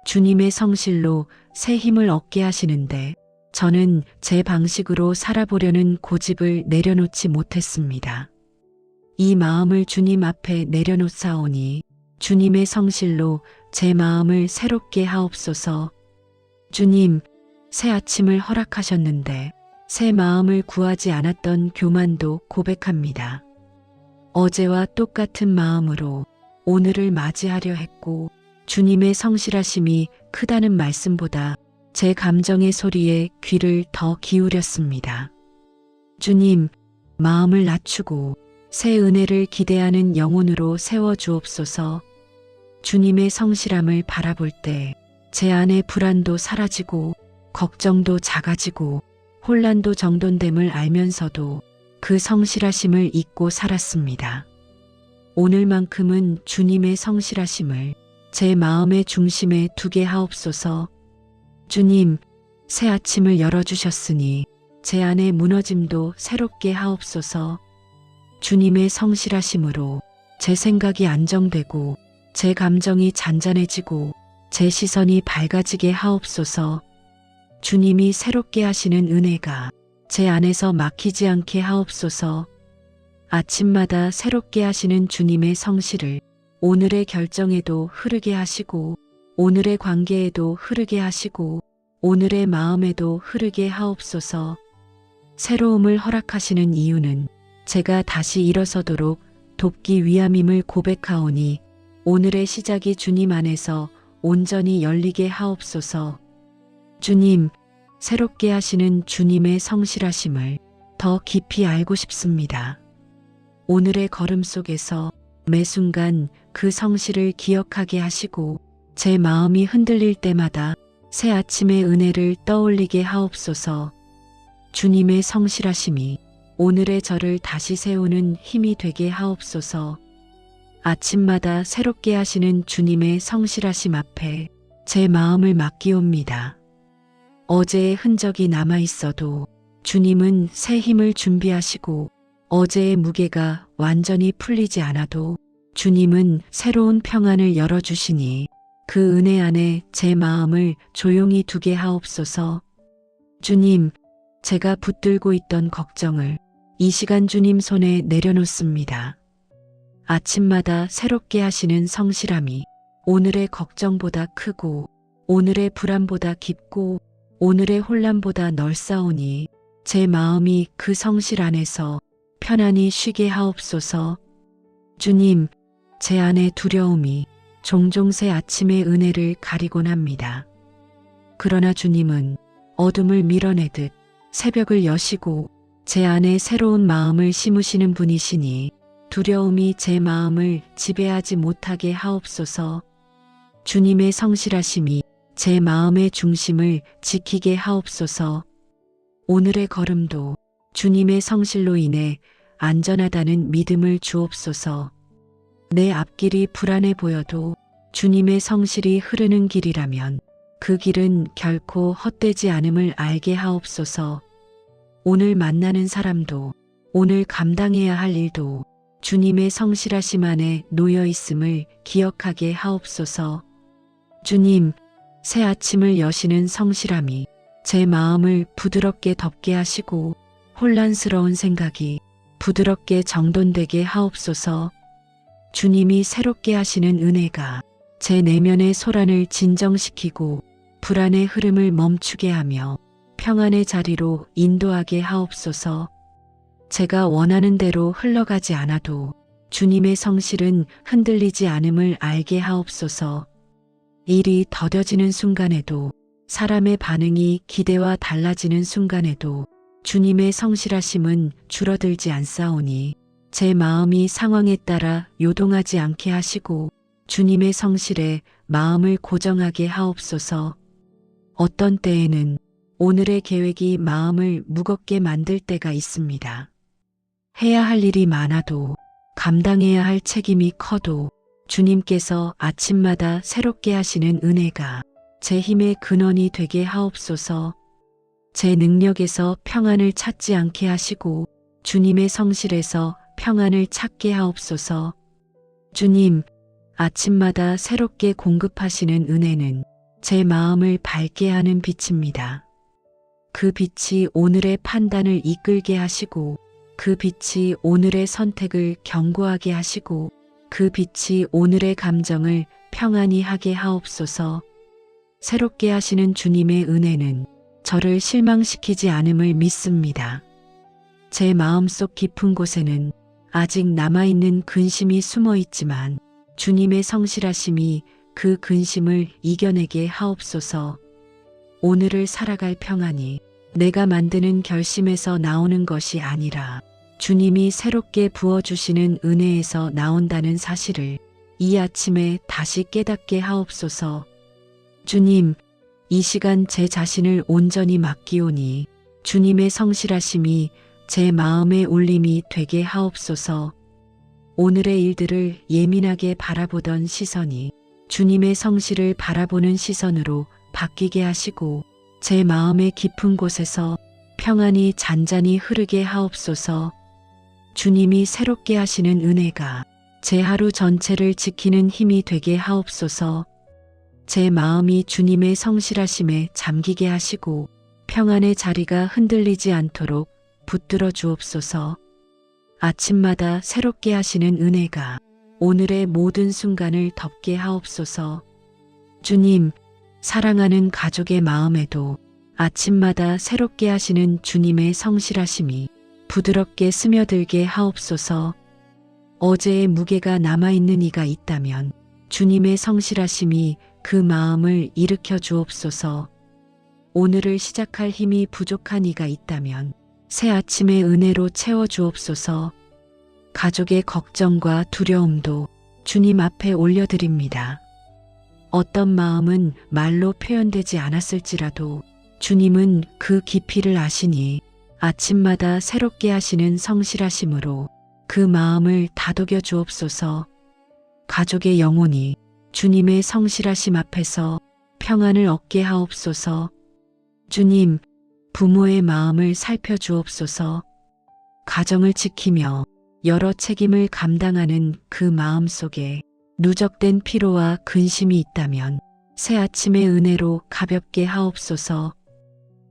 주님의 성실로 새 힘을 얻게 하시는데 저는 제 방식으로 살아보려는 고집을 내려놓지 못했습니다. 이 마음을 주님 앞에 내려놓사오니 주님의 성실로 제 마음을 새롭게 하옵소서. 주님, 새 아침을 허락하셨는데 새 마음을 구하지 않았던 교만도 고백합니다. 어제와 똑같은 마음으로 오늘을 맞이하려 했고 주님의 성실하심이 크다는 말씀보다 제 감정의 소리에 귀를 더 기울였습니다. 주님, 마음을 낮추고 새 은혜를 기대하는 영혼으로 세워주옵소서. 주님의 성실함을 바라볼 때 제 안의 불안도 사라지고 걱정도 작아지고 혼란도 정돈됨을 알면서도 그 성실하심을 잊고 살았습니다. 오늘만큼은 주님의 성실하심을 제 마음의 중심에 두게 하옵소서. 주님, 새 아침을 열어주셨으니 제 안의 무너짐도 새롭게 하옵소서. 주님의 성실하심으로 제 생각이 안정되고 제 감정이 잔잔해지고 제 시선이 밝아지게 하옵소서. 주님이 새롭게 하시는 은혜가 제 안에서 막히지 않게 하옵소서. 아침마다 새롭게 하시는 주님의 성실을 오늘의 결정에도 흐르게 하시고 오늘의 관계에도 흐르게 하시고 오늘의 마음에도 흐르게 하옵소서. 새로움을 허락하시는 이유는 제가 다시 일어서도록 돕기 위함임을 고백하오니 오늘의 시작이 주님 안에서 온전히 열리게 하옵소서. 주님, 새롭게 하시는 주님의 성실하심을 더 깊이 알고 싶습니다. 오늘의 걸음 속에서 매 순간 그 성실을 기억하게 하시고 제 마음이 흔들릴 때마다 새 아침의 은혜를 떠올리게 하옵소서. 주님의 성실하심이 오늘의 저를 다시 세우는 힘이 되게 하옵소서. 아침마다 새롭게 하시는 주님의 성실하심 앞에 제 마음을 맡기옵니다. 어제의 흔적이 남아 있어도 주님은 새 힘을 준비하시고 어제의 무게가 완전히 풀리지 않아도 주님은 새로운 평안을 열어주시니 그 은혜 안에 제 마음을 조용히 두게 하옵소서. 주님, 제가 붙들고 있던 걱정을 이 시간 주님 손에 내려놓습니다. 아침마다 새롭게 하시는 성실함이 오늘의 걱정보다 크고 오늘의 불안보다 깊고 오늘의 혼란보다 넓사오니 제 마음이 그 성실 안에서 편안히 쉬게 하옵소서. 주님, 제 안의 두려움이 종종 새 아침의 은혜를 가리곤 합니다. 그러나 주님은 어둠을 밀어내듯 새벽을 여시고 제 안에 새로운 마음을 심으시는 분이시니 두려움이 제 마음을 지배하지 못하게 하옵소서. 주님의 성실하심이 제 마음의 중심을 지키게 하옵소서. 오늘의 걸음도 주님의 성실로 인해 안전하다는 믿음을 주옵소서. 내 앞길이 불안해 보여도 주님의 성실이 흐르는 길이라면 그 길은 결코 헛되지 않음을 알게 하옵소서. 오늘 만나는 사람도 오늘 감당해야 할 일도 주님의 성실하심 안에 놓여 있음을 기억하게 하옵소서. 주님, 새 아침을 여시는 성실함이 제 마음을 부드럽게 덮게 하시고 혼란스러운 생각이 부드럽게 정돈되게 하옵소서. 주님이 새롭게 하시는 은혜가 제 내면의 소란을 진정시키고 불안의 흐름을 멈추게 하며 평안의 자리로 인도하게 하옵소서. 제가 원하는 대로 흘러가지 않아도 주님의 성실은 흔들리지 않음을 알게 하옵소서. 일이 더뎌지는 순간에도 사람의 반응이 기대와 달라지는 순간에도 주님의 성실하심은 줄어들지 않사오니 제 마음이 상황에 따라 요동하지 않게 하시고 주님의 성실에 마음을 고정하게 하옵소서. 어떤 때에는 오늘의 계획이 마음을 무겁게 만들 때가 있습니다. 해야 할 일이 많아도 감당해야 할 책임이 커도 주님께서 아침마다 새롭게 하시는 은혜가 제 힘의 근원이 되게 하옵소서. 제 능력에서 평안을 찾지 않게 하시고 주님의 성실에서 평안을 찾게 하옵소서. 주님, 아침마다 새롭게 공급하시는 은혜는 제 마음을 밝게 하는 빛입니다. 그 빛이 오늘의 판단을 이끌게 하시고 그 빛이 오늘의 선택을 견고하게 하시고 그 빛이 오늘의 감정을 평안히 하게 하옵소서. 새롭게 하시는 주님의 은혜는 저를 실망시키지 않음을 믿습니다. 제 마음속 깊은 곳에는 아직 남아있는 근심이 숨어 있지만 주님의 성실하심이 그 근심을 이겨내게 하옵소서. 오늘을 살아갈 평안이 내가 만드는 결심에서 나오는 것이 아니라 주님이 새롭게 부어주시는 은혜에서 나온다는 사실을 이 아침에 다시 깨닫게 하옵소서. 주님, 이 시간 제 자신을 온전히 맡기오니 주님의 성실하심이 제 마음의 울림이 되게 하옵소서. 오늘의 일들을 예민하게 바라보던 시선이 주님의 성실을 바라보는 시선으로 바뀌게 하시고 제 마음의 깊은 곳에서 평안이 잔잔히 흐르게 하옵소서. 주님이 새롭게 하시는 은혜가 제 하루 전체를 지키는 힘이 되게 하옵소서. 제 마음이 주님의 성실하심에 잠기게 하시고 평안의 자리가 흔들리지 않도록 붙들어 주옵소서. 아침마다 새롭게 하시는 은혜가 오늘의 모든 순간을 덮게 하옵소서. 주님, 사랑하는 가족의 마음에도 아침마다 새롭게 하시는 주님의 성실하심이 부드럽게 스며들게 하옵소서. 어제의 무게가 남아있는 이가 있다면 주님의 성실하심이 그 마음을 일으켜 주옵소서. 오늘을 시작할 힘이 부족한 이가 있다면 새 아침의 은혜로 채워 주옵소서. 가족의 걱정과 두려움도 주님 앞에 올려드립니다. 어떤 마음은 말로 표현되지 않았을지라도 주님은 그 깊이를 아시니 아침마다 새롭게 하시는 성실하심으로 그 마음을 다독여 주옵소서. 가족의 영혼이 주님의 성실하심 앞에서 평안을 얻게 하옵소서. 주님, 부모의 마음을 살펴주옵소서. 가정을 지키며 여러 책임을 감당하는 그 마음 속에 누적된 피로와 근심이 있다면 새 아침의 은혜로 가볍게 하옵소서.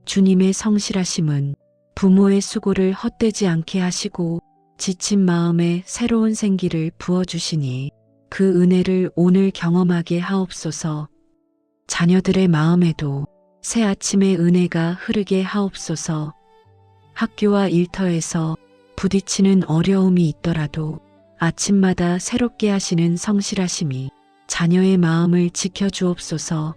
주님의 성실하심은 부모의 수고를 헛되지 않게 하시고 지친 마음에 새로운 생기를 부어주시니 그 은혜를 오늘 경험하게 하옵소서. 자녀들의 마음에도 새 아침의 은혜가 흐르게 하옵소서. 학교와 일터에서 부딪히는 어려움이 있더라도 아침마다 새롭게 하시는 성실하심이 자녀의 마음을 지켜주옵소서.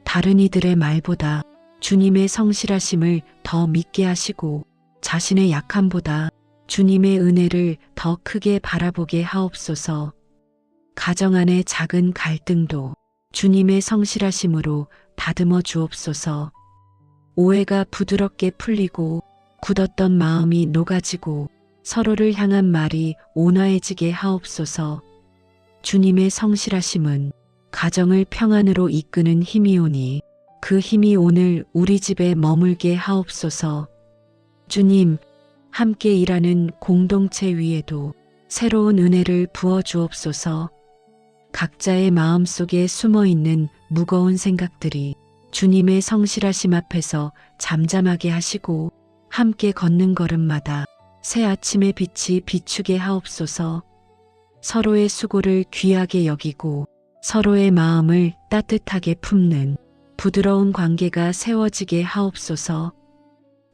다른 이들의 말보다 주님의 성실하심을 더 믿게 하시고 자신의 약함보다 주님의 은혜를 더 크게 바라보게 하옵소서. 가정 안의 작은 갈등도 주님의 성실하심으로 다듬어 주옵소서. 오해가 부드럽게 풀리고 굳었던 마음이 녹아지고 서로를 향한 말이 온화해지게 하옵소서. 주님의 성실하심은 가정을 평안으로 이끄는 힘이오니 그 힘이 오늘 우리 집에 머물게 하옵소서. 주님, 함께 일하는 공동체 위에도 새로운 은혜를 부어 주옵소서. 각자의 마음속에 숨어있는 무거운 생각들이 주님의 성실하심 앞에서 잠잠하게 하시고 함께 걷는 걸음마다 새 아침의 빛이 비추게 하옵소서. 서로의 수고를 귀하게 여기고 서로의 마음을 따뜻하게 품는 부드러운 관계가 세워지게 하옵소서.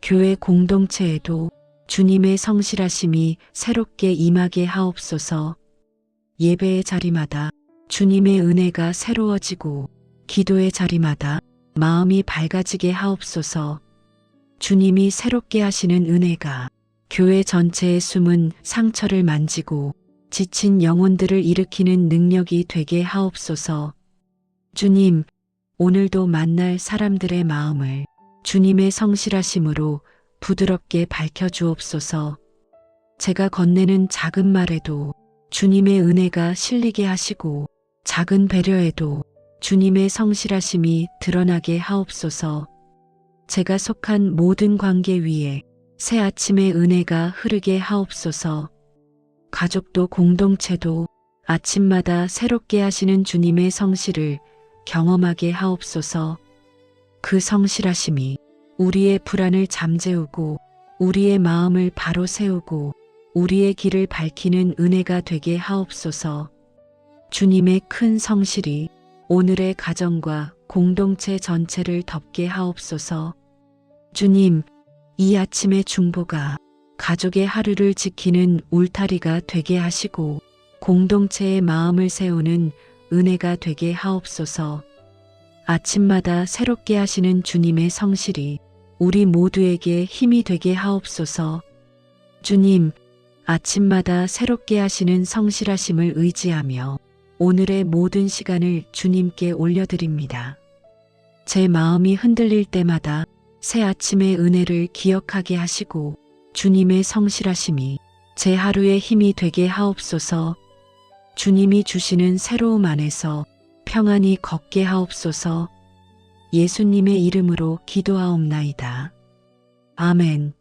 교회 공동체에도 주님의 성실하심이 새롭게 임하게 하옵소서. 예배의 자리마다 주님의 은혜가 새로워지고 기도의 자리마다 마음이 밝아지게 하옵소서. 주님이 새롭게 하시는 은혜가 교회 전체의 숨은 상처를 만지고 지친 영혼들을 일으키는 능력이 되게 하옵소서. 주님, 오늘도 만날 사람들의 마음을 주님의 성실하심으로 부드럽게 밝혀주옵소서. 제가 건네는 작은 말에도 주님의 은혜가 실리게 하시고 작은 배려에도 주님의 성실하심이 드러나게 하옵소서. 제가 속한 모든 관계 위에 새 아침의 은혜가 흐르게 하옵소서. 가족도 공동체도 아침마다 새롭게 하시는 주님의 성실을 경험하게 하옵소서. 그 성실하심이 우리의 불안을 잠재우고 우리의 마음을 바로 세우고 우리의 길을 밝히는 은혜가 되게 하옵소서. 주님의 큰 성실이 오늘의 가정과 공동체 전체를 덮게 하옵소서. 주님, 이 아침의 중보가 가족의 하루를 지키는 울타리가 되게 하시고 공동체의 마음을 세우는 은혜가 되게 하옵소서. 아침마다 새롭게 하시는 주님의 성실이 우리 모두에게 힘이 되게 하옵소서. 주님, 아침마다 새롭게 하시는 성실하심을 의지하며 오늘의 모든 시간을 주님께 올려드립니다. 제 마음이 흔들릴 때마다 새 아침의 은혜를 기억하게 하시고 주님의 성실하심이 제 하루의 힘이 되게 하옵소서. 주님이 주시는 새로움 안에서 평안히 걷게 하옵소서. 예수님의 이름으로 기도하옵나이다. 아멘.